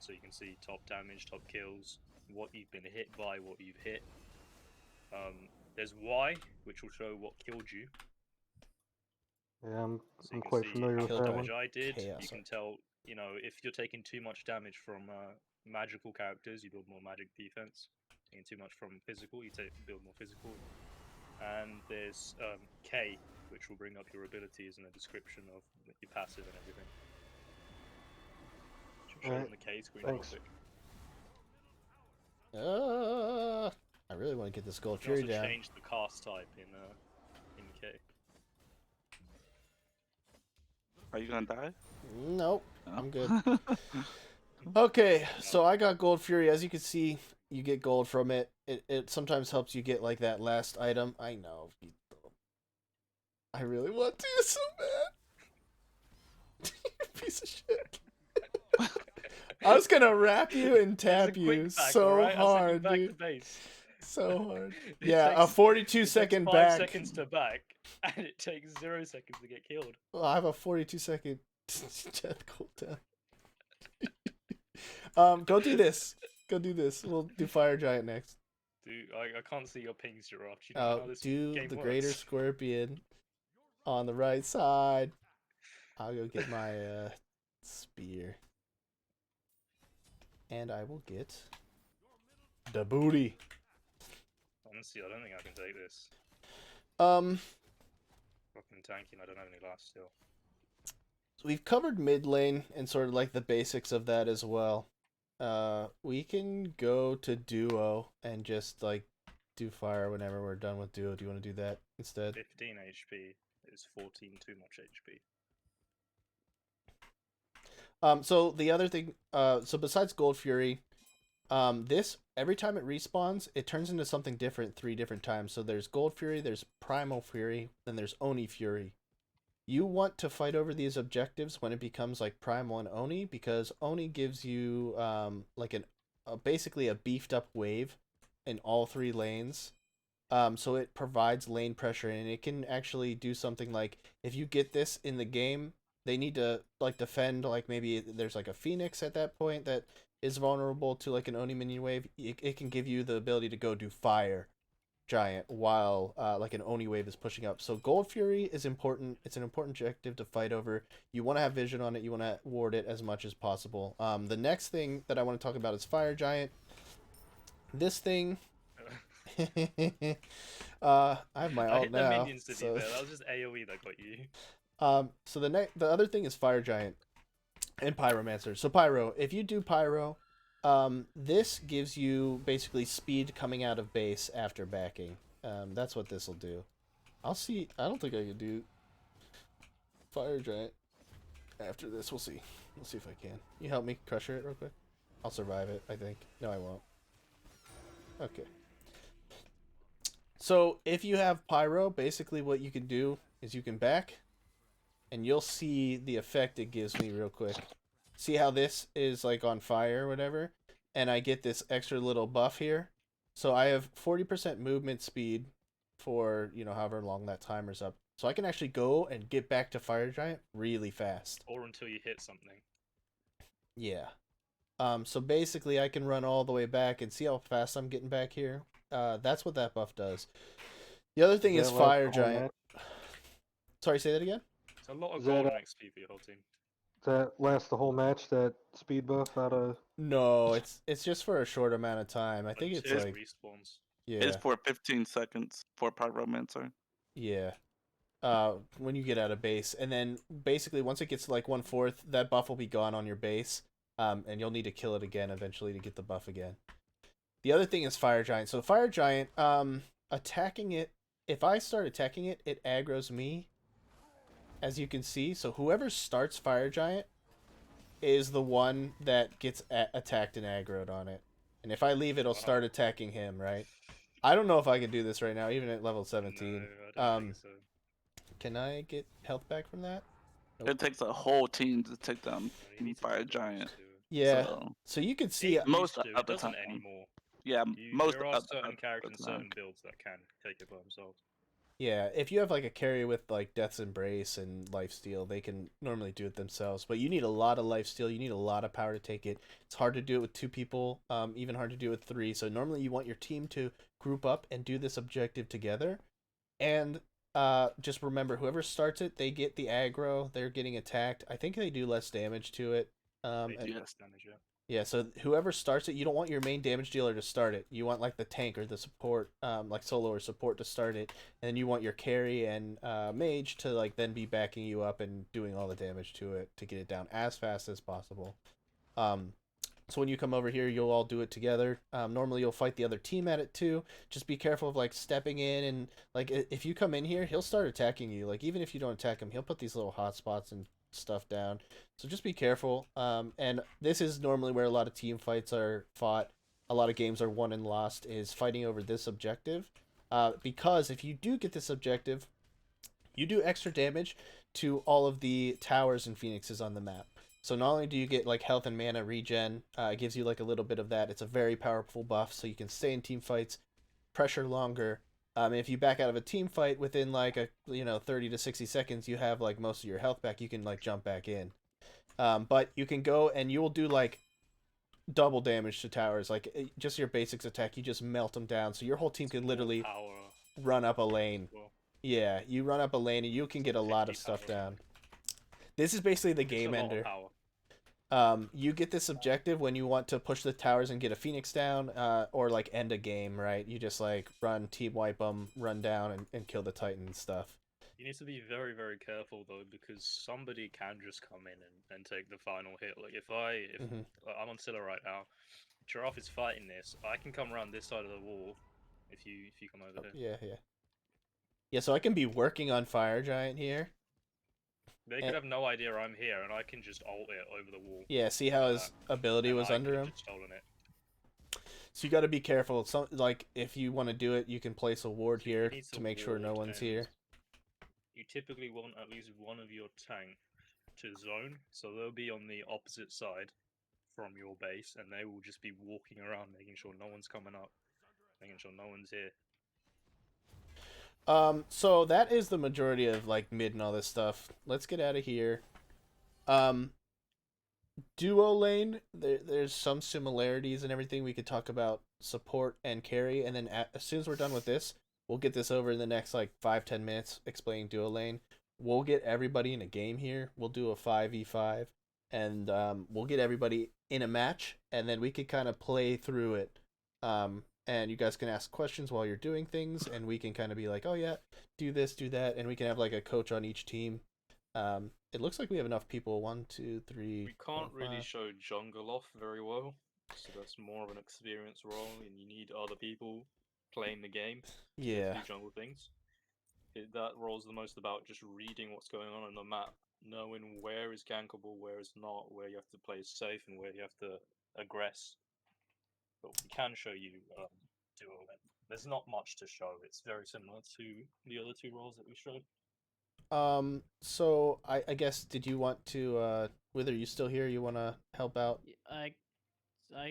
So you can see top damage, top kills, what you've been hit by, what you've hit. There's Y, which will show what killed you. Yeah, I'm So you can quite see familiar how with Killed much that by one. damage I did. chaos. You can tell, if you're taking too much damage from magical characters, you build more magic defense. Taking too much from physical, you build more physical. And there's K, which will bring up your abilities and a description of your passive and everything. Should show on the K screen real Thanks. quick. I really want to get this Gold You can Fury also down. change the cast type in K. Are you gonna die? Nope, No. I'm good. Okay, so I got Gold Fury. As you can see, you get gold from it. It sometimes helps you get like that last item. I know. I really want to so bad. Piece of shit. I was gonna wrap you and tap you so hard, dude. So hard. Yeah, a 42-second it takes 5 back. seconds to back, and it takes 0 seconds to get killed. Well, I have a 42-second death cooldown. Go do this. Go do this. We'll do Fire Giant next. Dude, I can't see your pings, Giraffe. Do you know how this Do game the works? Greater Scorpion on the right side. I'll go get my spear. And I will get the booty. Honestly, I don't think I can take this. Um, Fucking tanking, I don't have any last still. we've covered mid lane and sort of like the basics of that as well. We can go to duo and just like do fire whenever we're done with duo. Do you want to do that instead? 15 HP is 14 too much HP. So the other thing, so besides Gold Fury, this every time it respawns, it turns into something different 3 different times. So there's Gold Fury, there's Primal Fury, then there's Oni Fury. You want to fight over these objectives when it becomes like Primal and Oni, because Oni gives you like basically a beefed up wave in all 3 lanes. So it provides lane pressure, and it can actually do something like if you get this in the game, they need to like defend, like maybe there's like a Phoenix at that point that is vulnerable to like an Oni minion wave. It can give you the ability to go do Fire Giant while like an Oni wave is pushing up. So Gold Fury is important. It's an important objective to fight over. You want to have vision on it. You want to ward it as much as possible. The next thing that I want to talk about is Fire Giant. This thing. I have my I alt hit now. the minions to be So... fair. That was just AoE that got you. So the other thing is Fire Giant and Pyromancer. So Pyro, if you do Pyro, this gives you basically speed coming out of base after backing. That's what this will do. I'll see. I don't think I can do Fire Giant after this. We'll see. We'll see if I can. You help me crusher it real quick. I'll survive it, I think. No, I won't. Okay. So if you have Pyro, basically what you can do is you can back, and you'll see the effect it gives me real quick. See how this is like on fire or whatever? And I get this extra little buff here. So I have 40% movement speed for, however long that timer's up. So I can actually go and get back to Fire Giant really fast. Or until you hit something. Yeah. So basically I can run all the way back and see how fast I'm getting back here. That's what that buff does. The other thing Does is that last Fire the whole Giant. match? Sorry, say that again? It's a lot of Is that, golden XP for your whole team. Does that last the whole match, that speed buff out of... No, it's just for a short amount of time. I think it's Until like it respawns. yeah, It's for 15 seconds for Pyromancer. yeah. When you get out of base, and then basically once it gets to like 1/4, that buff will be gone on your base, and you'll need to kill it again eventually to get the buff again. The other thing is Fire Giant. So Fire Giant, attacking it. If I start attacking it, it aggroes me, as you can see. So whoever starts Fire Giant is the one that gets attacked and aggroed on it. And if I leave, it'll start attacking him, right? I don't know if I can do this right now, even at level 17. No, I don't think so. Can I get health back from that? Nope. It takes a whole team to take down No, you need to Fire do damage Giant. to it. Yeah. So, So you can see It most used to, of it the doesn't time. anymore. yeah, most There are of certain the characters and time. certain builds that can take it by themselves. Yeah, if you have like a carry with like Death's Embrace and Lifesteal, they can normally do it themselves. But you need a lot of Lifesteal, you need a lot of power to take it. It's hard to do it with 2 people, even hard to do it with 3. So normally you want your team to group up and do this objective together. And just remember, whoever starts it, they get the aggro. They're getting attacked. I think they do less damage to it. They And- do less damage, yeah. Yeah, so whoever starts it, you don't want your main damage dealer to start it. You want like the tank or the support, like solo or support to start it, and then you want your carry and mage to like then be backing you up and doing all the damage to it to get it down as fast as possible. So when you come over here, you'll all do it together. Normally you'll fight the other team at it too. Just be careful of like stepping in and like if you come in here, he'll start attacking you. Like even if you don't attack him, he'll put these little hot spots and stuff down. So just be careful. And this is normally where a lot of team fights are fought. A lot of games are won and lost is fighting over this objective. Because if you do get this objective, you do extra damage to all of the towers and phoenixes on the map. So not only do you get like health and mana regen, it gives you like a little bit of that. It's a very powerful buff, so you can stay in team fights, pressure longer. If you back out of a team fight within like a 30 to 60 seconds, you have like most of your health back. You can like jump back in. But you can go and you will do like double damage to towers, like just your basics attack. You just melt them down, so your whole team can literally run up a lane. Yeah, you run up a lane and you can get a lot of stuff down. This is basically the game ender. You get this objective when you want to push the towers and get a phoenix down, or like end a game, right? You just like run, team wipe them, run down, and kill the titan and stuff. You need to be very, very careful though, because somebody can just come in and take the final hit. Like if I'm on Scylla right now, Giraffe is fighting this. I can come around this side of the wall if you come over here. Yeah, so I can be working on Fire Giant here. They could have no idea I'm here, and I can just ult it over the wall. Yeah, see how his ability was under him? Just stolen it. So you got to be careful. So, like, if you want to do it, you can place a ward here to make sure no one's here. You typically want at least one of your tank to zone, so they'll be on the opposite side from your base, and they will just be walking around, making sure no one's coming up, making sure no one's here. So that is the majority of like mid and all this stuff. Let's get out of here. Duo lane, there's some similarities and everything. We could talk about support and carry, and then as soon as we're done with this, we'll get this over in the next like 5-10 minutes explaining duo lane. We'll get everybody in a game here. We'll do a 5v5, and we'll get everybody in a match, and then we could kind of play through it. And you guys can ask questions while you're doing things, and we can kind of be like, oh yeah, do this, do that, and we can have like a coach on each team. It looks like we have enough people. 1, 2, 3. We can't 4, really 5. show jungle off very well, so that's more of an experience role, and you need other people playing the game Yeah. to do jungle things. That role's the most about just reading what's going on the map, knowing where is gankable, where is not, where you have to play safe, and where you have to aggress. But we can show you duo lane. There's not much to show. It's very similar to the other 2 roles that we showed. So I guess, did you want to Wither, you still here? You want to help out? I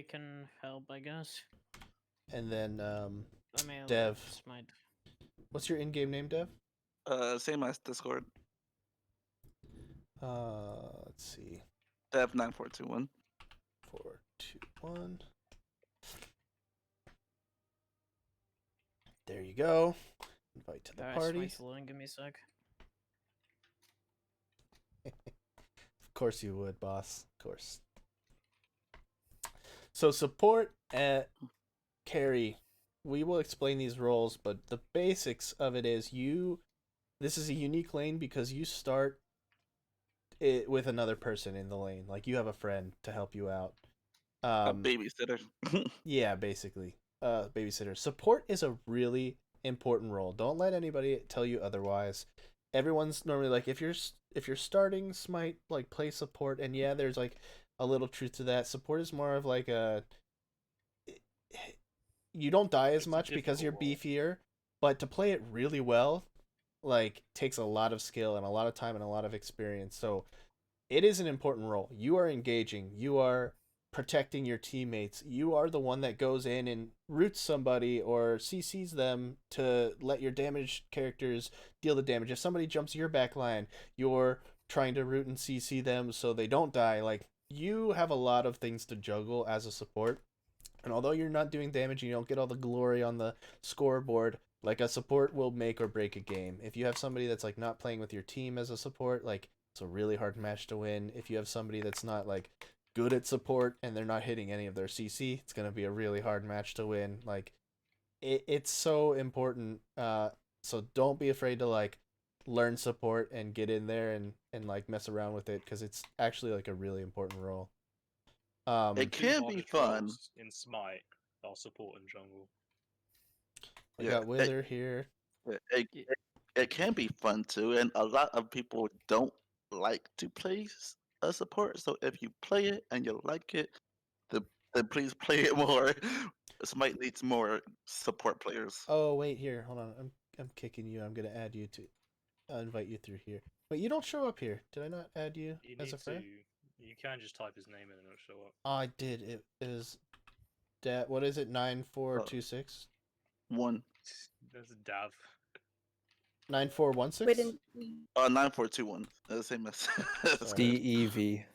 can help, I guess. And then I mean, Dev. SMITE. What's your in-game name, Dev? Same as Discord. Let's see. Dev9421. 421. There you go. Invite to the Alright, party. SMITE loading, give me a sec. Of course you would, boss. Of course. So support at carry. We will explain these roles, but the basics of it is this is a unique lane because you start it with another person in the lane. Like you have a friend to help you out. A babysitter. Yeah, basically. Babysitter. Support is a really important role. Don't let anybody tell you otherwise. Everyone's normally like, if you're starting Smite, like play support, and yeah, there's like a little truth to that. Support is more of like you don't die as much because you're beefier, but to play it really well, like takes a lot of skill and a lot of time and a lot of experience. So it is an important role. You are engaging. You are protecting your teammates. You are the one that goes in and roots somebody or CCs them to let your damaged characters deal the damage. If somebody jumps your back line, you're trying to root and CC them so they don't die. Like, you have a lot of things to juggle as a support. And although you're not doing damage and you don't get all the glory on the scoreboard, like a support will make or break a game. If you have somebody that's like not playing with your team as a support, like it's a really hard match to win. If you have somebody that's not like good at support and they're not hitting any of their CC, it's going to be a really hard match to win. Like it's so important. So don't be afraid to like learn support and get in there and like mess around with it, because it's actually like a really important role. It can be fun in Smite. I'll support and jungle. I got Wither here. It can be fun too, and a lot of people don't like to play a support. So if you play it and you like it, then please play it more. Smite needs more support players. Oh wait, here, hold on. I'm kicking you. I'm gonna add you to. I'll invite you through here. But you don't show up here. Did I not add you as a friend? You can just type his name in and it'll show up. Oh, I did. It is. What is it? 9426. 1. There's a Dav. 9416. 9421. The same as DEV.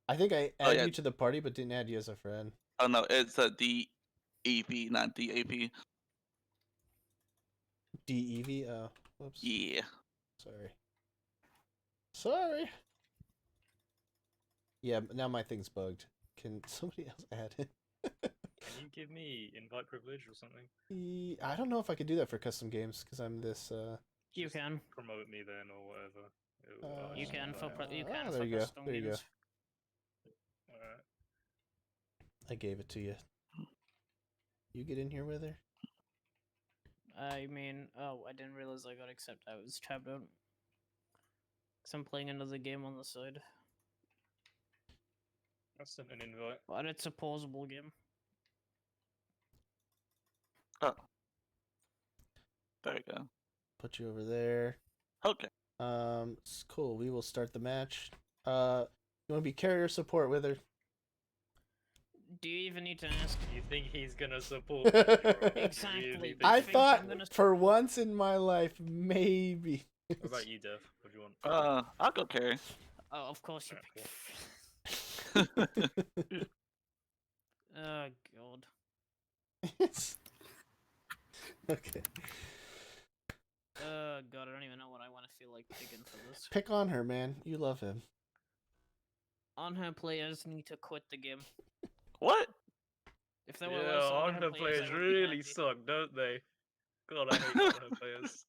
I think I added you to the party, but didn't add you as a friend. Oh no, it's a DEV, not DAP. DEV. Oh, whoops. Yeah. Sorry. Yeah, now my thing's bugged. Can somebody else add it? Can you give me invite privilege or something? I don't know if I could do that for custom games because I'm this. You can promote me then or whatever. You can for you can there for you go. custom There you go. games. Alright. I gave it to you. You get in here with her. I mean, oh, I didn't realize I got accepted. I was tabbed out. Cause I'm playing another game on the side. I sent an invite. But it's a pausable game. Oh. There you go. Put you over there. Okay. It's cool. We will start the match. You want to be carrier support with her? Do you even need to ask? You think he's gonna support? Exactly. Really I thought for once in my life, maybe. What about you, Dev? What do you want? I'll go carry. Oh, of course you. Oh god. Okay. God, I don't even know what I want to feel like picking for this. Pick on her, man. You love him. On her players need to quit the game. What? If there were less on her players really suck, don't they? God, I hate on her players.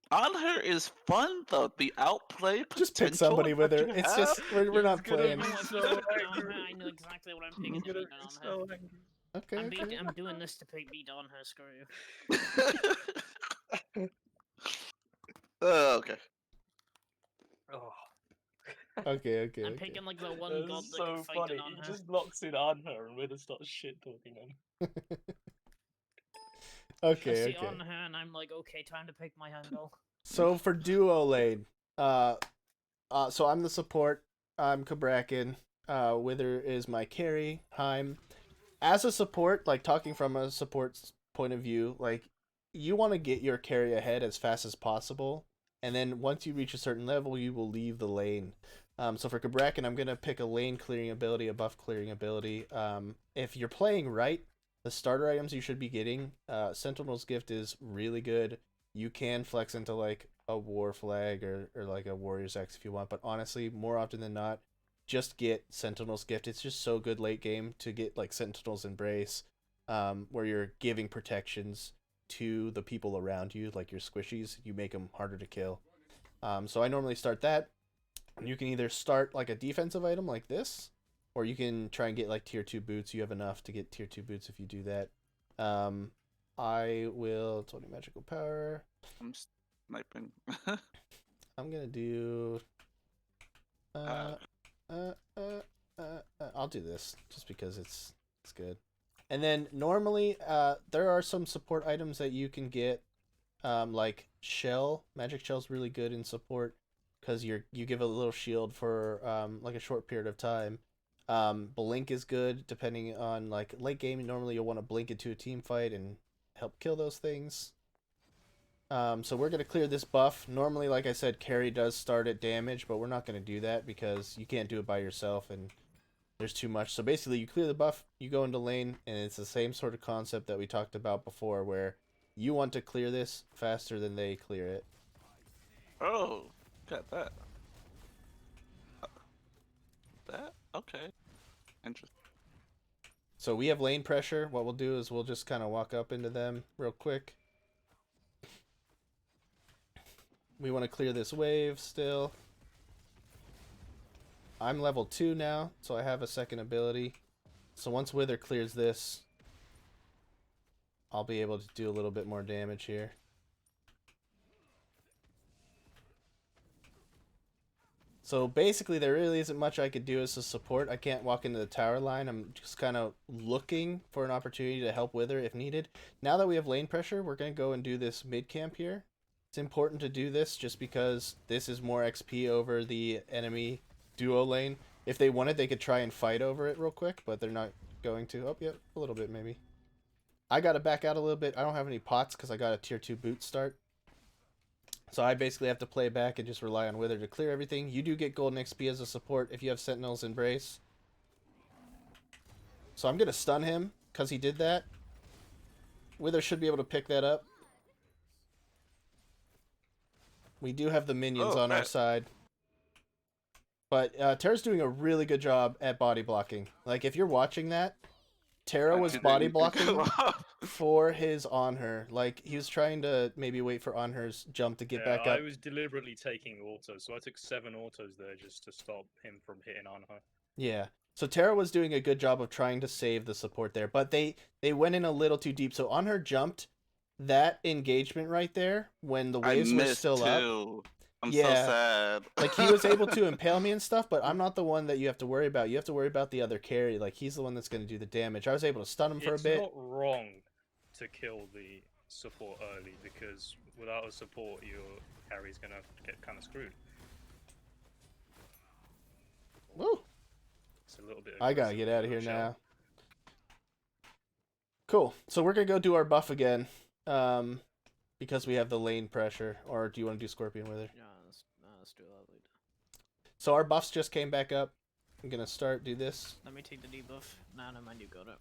On her is fun though. The outplay. Just pick somebody with her. It's just we're not playing. I know exactly what I'm picking. So okay. I'm doing this to pick beat on her. Screw you. Okay. Oh. Okay. I'm picking like the one god that so can fight funny. on He her. just blocks it on her and Wither starts shit talking him. Okay. I see on her and I'm like, okay, time to pick my angle. So for duo lane, so I'm the support. I'm Kabrakin. Wither is my carry. Heim. As a support, like talking from a support's point of view, like you want to get your carry ahead as fast as possible, and then once you reach a certain level, you will leave the lane. So for Kabrakin, I'm gonna pick a lane clearing ability, a buff clearing ability. If you're playing right, the starter items you should be getting, Sentinel's Gift is really good. you can flex into like a war flag or like a warrior's X if you want, but honestly, more often than not, just get Sentinel's Gift. It's just so good late game to get like Sentinel's Embrace, where you're giving protections to the people around you, like your squishies. You make them harder to kill. So I normally start that. You can either start like a defensive item like this, or you can try and get like tier 2 boots. You have enough to get tier 2 boots if you do that. I will 20 magical power. I'm sniping. I'm gonna do I'll do this just because it's good. And then normally there are some support items that you can get, like shell. Magic shell's really good in support because you give a little shield for like a short period of time. Blink is good depending on like late game. Normally you'll want to blink into a team fight and help kill those things. So we're going to clear this buff. Normally, like I said, carry does start at damage, but we're not going to do that because you can't do it by yourself and there's too much. So basically, you clear the buff, you go into lane, and it's the same sort of concept that we talked about before, where you want to clear this faster than they clear it. Oh, got that. That? Okay. Interesting. So we have lane pressure. What we'll do is we'll just kind of walk up into them real quick. We want to clear this wave still. I'm level 2 now, so I have a second ability. So once Wither clears this, I'll be able to do a little bit more damage here. So basically there really isn't much I could do as a support. I can't walk into the tower line. I'm just kind of looking for an opportunity to help Wither if needed. Now that we have lane pressure, we're going to go and do this mid camp here. It's important to do this just because this is more XP over the enemy duo lane. If they wanted, they could try and fight over it real quick, but they're not going to. Oh, yeah, a little bit maybe. I got to back out a little bit. I don't have any pots because I got a tier 2 boot start. So I basically have to play back and just rely on Wither to clear everything. You do get golden XP as a support if you have Sentinel's Embrace. So I'm going to stun him because he did that. Wither should be able to pick that up. We do have the minions on our side. But Terra's doing a really good job at body blocking. Like, if you're watching that, Terra was body blocking for his on her. Like, he was trying to maybe wait for on her's jump to get back up. I was deliberately taking autos, so I took 7 autos there just to stop him from hitting on her. Yeah. So Terra was doing a good job of trying to save the support there, but they went in a little too deep. So on her jumped. That engagement right there, when the waves were still up. I'm so sad. Like, he was able to impale me and stuff, but I'm not the one that you have to worry about. You have to worry about the other carry. Like, he's the one that's going to do the damage. I was able to stun him for a bit. It's not wrong to kill the support early, because without a support, your carry's going to get kind of screwed. Woo! It's a little bit I gotta get out of here now. Cool. So we're going to go do our buff again. Because we have the lane pressure, or do you want to do Scorpion with her? Yeah, let's do that later. So our buffs just came back up. I'm gonna do this. Let me take the debuff. Nah, no mind, you got it.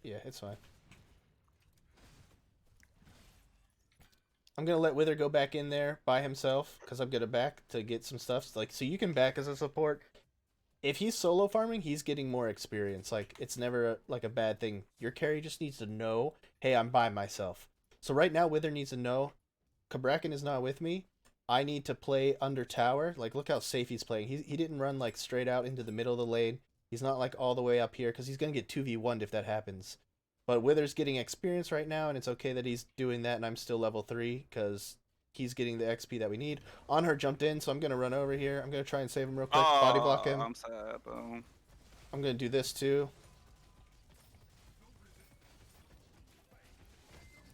Yeah, it's fine. I'm gonna let Wither go back in there by himself because I'm gonna back to get some stuff. Like, so you can back as a support. If he's solo farming, he's getting more experience. Like, it's never like a bad thing. Your carry just needs to know, hey, I'm by myself. So right now, Wither needs to know, Cabrakan is not with me. I need to play under tower. Like, look how safe he's playing. He didn't run, like, straight out into the middle of the lane. He's not, like, all the way up here, because he's going to get 2v1'd if that happens. But Wither's getting experience right now, and it's okay that he's doing that, and I'm still level 3, because he's getting the XP that we need. On her jumped in, so I'm going to run over here. I'm going to try and save him real quick. Body block him. I'm sad, though. I'm going to do this, too.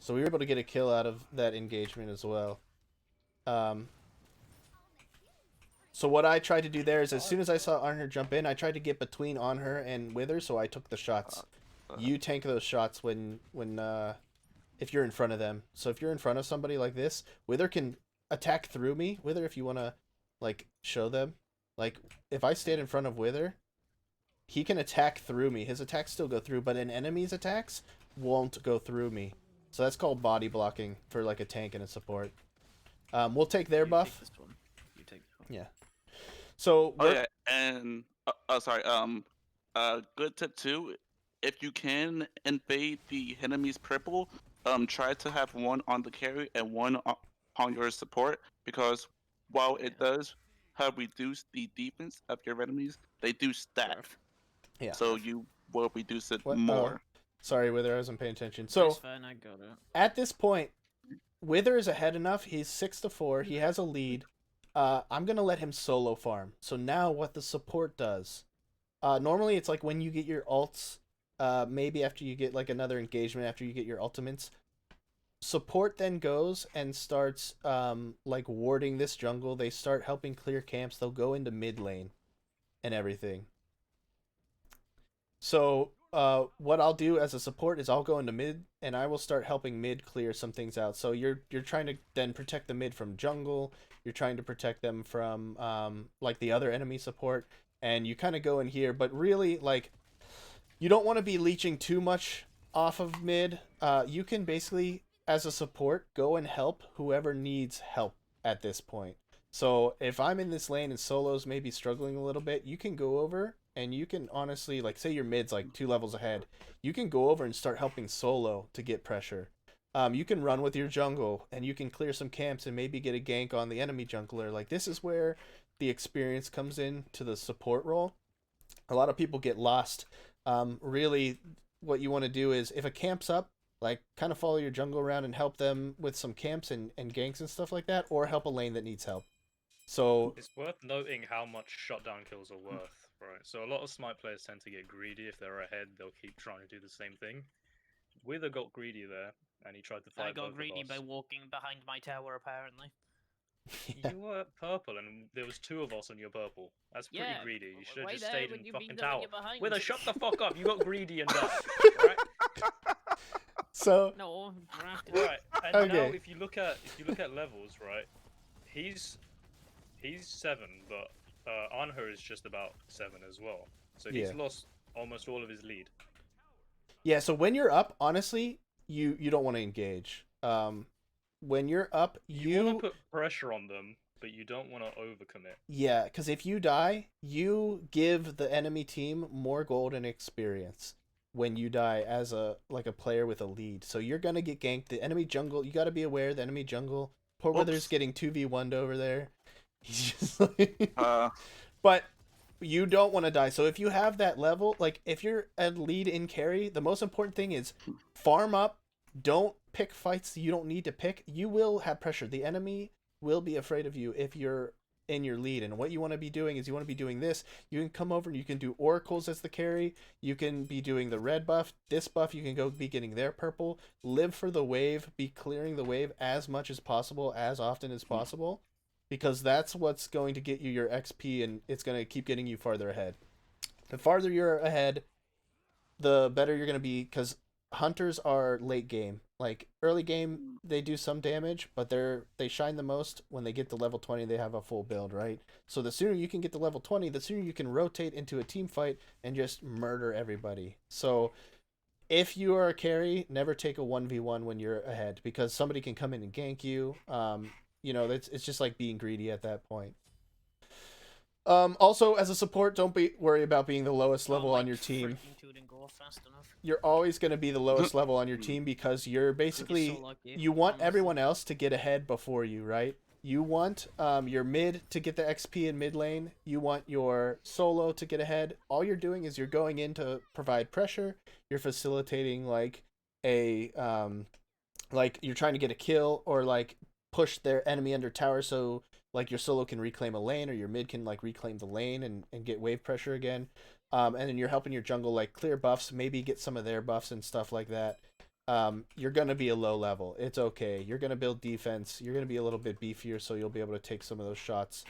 So we were able to get a kill out of that engagement as well. So what I tried to do there is, as soon as I saw Arnher jump in, I tried to get between Arnher and Wither, so I took the shots. You tank those shots when if you're in front of them. So if you're in front of somebody like this, Wither can attack through me. Wither, if you want to, like, show them. Like, if I stand in front of Wither, he can attack through me. His attacks still go through, but an enemy's attacks won't go through me. So that's called body blocking for, like, a tank and a support. We'll take their You buff. Take this one. You take this one. Yeah. So Oh we're- yeah, and sorry. Good tip too. If you can invade the enemy's purple, try to have one on the carry and one on your support, because while it Yeah. does have reduced the defense of your enemies, they do stack. Giraffe. yeah. So you will reduce it What? more. Sorry, Wither, I wasn't paying attention. That's So fine. I got it. at this point, Wither is ahead enough. He's 6-4. He has a lead. I'm gonna let him solo farm. So now, what the support does? Normally, it's like when you get your ults. Maybe after you get like another engagement, after you get your ultimates. Support then goes and starts like warding this jungle. They start helping clear camps. They'll go into mid lane, and everything. So what I'll do as a support is I'll go into mid and I will start helping mid clear some things out. So you're trying to then protect the mid from jungle. You're trying to protect them from like the other enemy support, and you kind of go in here. But really, like, you don't want to be leeching too much off of mid. You can basically, as a support, go and help whoever needs help at this point. So if I'm in this lane and solos maybe struggling a little bit, you can go over and you can honestly, like, say your mid's like 2 levels ahead, you can go over and start helping solo to get pressure. You can run with your jungle and you can clear some camps and maybe get a gank on the enemy jungler. Like, this is where the experience comes in to the support role. A lot of people get lost. Really, what you want to do is if a camp's up, like, kind of follow your jungle around and help them with some camps and ganks and stuff like that, or help a lane that needs help. So It's worth noting how much shutdown kills are worth, right? So a lot of Smite players tend to get greedy. If they're ahead, they'll keep trying to do the same thing. Wither got greedy there, and he tried to fight I got both greedy of by us. walking behind my tower, apparently. yeah. You were purple, and there was 2 of us on your purple. That's pretty Yeah, greedy. You should have why just there stayed would in you be fucking there when tower. you're behind? Wither, shut the fuck up! You got greedy and died. Right? So No, drafted. Right. And now, Okay. if you look at levels, right? He's 7, but Anher is just about 7 as well. So he's Yeah. lost almost all of his lead. Yeah, so when you're up, honestly, you don't want to engage. When you're up, You want to put pressure on them, but you don't want to overcommit. yeah, because if you die, you give the enemy team more gold and experience when you die as a player with a lead. So you're gonna get ganked. The enemy jungle, you got to be aware. The enemy jungle, poor Wither's Oops. getting 2v1'd over there. He's just like, Uh, but you don't want to die. So if you have that level, like if you're a lead in carry, the most important thing is farm up. Don't pick fights you don't need to pick. You will have pressure. The enemy will be afraid of you if you're in your lead. And what you want to be doing is you want to be doing this. You can come over and you can do oracles as the carry. You can be doing the red buff, this buff. You can go be getting their purple. Live for the wave. Be clearing the wave as much as possible, as often as possible, because that's what's going to get you your XP, and it's going to keep getting you farther ahead. The farther you're ahead, the better you're going to be, because hunters are late game. Like, early game, they do some damage, but they shine the most when they get to level 20. They have a full build, right? So the sooner you can get to level 20, the sooner you can rotate into a team fight and just murder everybody. So if you are a carry, never take a 1v1 when you're ahead, because somebody can come in and gank you. It's just like being greedy at that point. Also, as a support, don't worry about being the lowest level on your team. You're always going to be the lowest level on your team, because you're basically, you want everyone else to get ahead before you, right? You want your mid to get the XP in mid lane. You want your solo to get ahead. All you're doing is you're going in to provide pressure. You're facilitating like you're trying to get a kill, or like push their enemy under tower, so like your solo can reclaim a lane, or your mid can like reclaim the lane and get wave pressure again. And then you're helping your jungle like clear buffs, maybe get some of their buffs and stuff like that. You're gonna be a low level. It's okay. You're gonna build defense. You're gonna be a little bit beefier, so you'll be able to take some of those shots.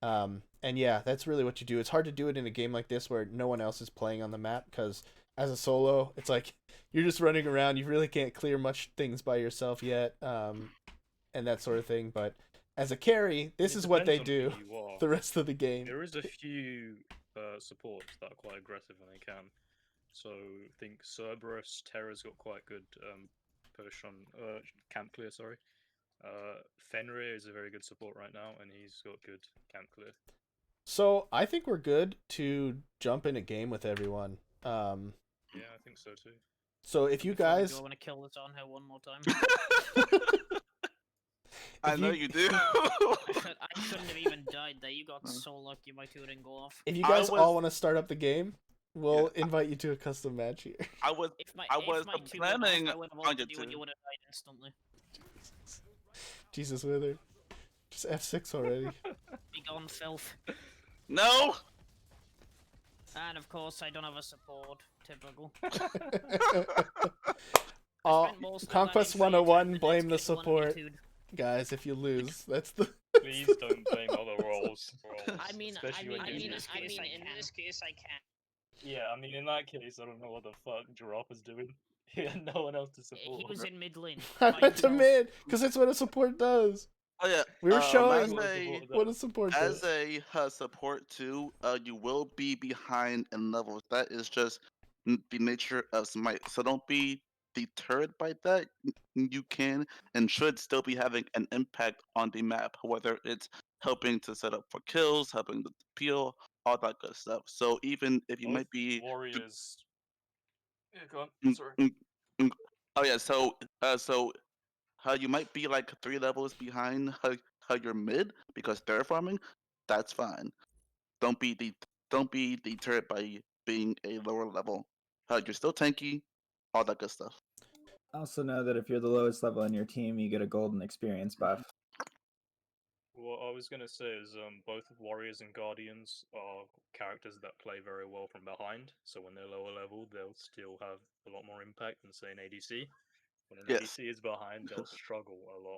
And yeah, that's really what you do. It's hard to do it in a game like this where no one else is playing on the map, because as a solo, it's like you're just running around. You really can't clear much things by yourself yet, and that sort of thing. But as a carry, this is what they do the rest of the game. There is a few supports that are quite aggressive when they can. So I think Cerberus, Terra's got quite good push on camp clear, sorry. Fenrir is a very good support right now, and he's got good camp clear. So I think we're good to jump in a game with everyone. Yeah, I think so too. So if you Before we guys, go, I want to kill this on here one more time. I If know you- you do. I shouldn't have even died there. You got so lucky my two didn't go off. if you I guys all was- want to start up the game, we'll invite you to a custom match here. I was If my, I if was my two went off, planning I would have on ulted your you and you two. would have died instantly. Jesus, Wither. Just F6 already. Be gone, filth. No. And of course, I don't have a support. Typical. Oh, spent most of that Conquest entire time 101, the blame the next game support. longitude. Guys, if you lose, that's the... Please don't blame other roles. I mean, Especially when you in lose. this case, I can. Yeah, I mean, in that case, I don't know what the fuck Giraffe is doing. He had no one else to support. He was in mid lane. I by went to himself. mid, because that's what a support does. Oh yeah. We were showing as What a, support what a does. support as does. a support too. You will be behind in levels. That is just the nature of SMITE. So don't be deterred by that. You can and should still be having an impact on the map, whether it's helping to set up for kills, helping to peel, all that good stuff. So even if you might be Warriors. Yeah, go on. Mm, Sorry. mm, mm. Oh yeah, so how you might be like 3 levels behind how you're mid because they're farming, that's fine. Don't be don't be deterred by being a lower level. You're still tanky, all that good stuff. Also know that if you're the lowest level in your team, you get a golden experience buff. What I was gonna say is, both Warriors and Guardians are characters that play very well from behind. So when they're lower level, they'll still have a lot more impact than say an ADC. When an Yes. ADC is behind, they'll struggle a lot.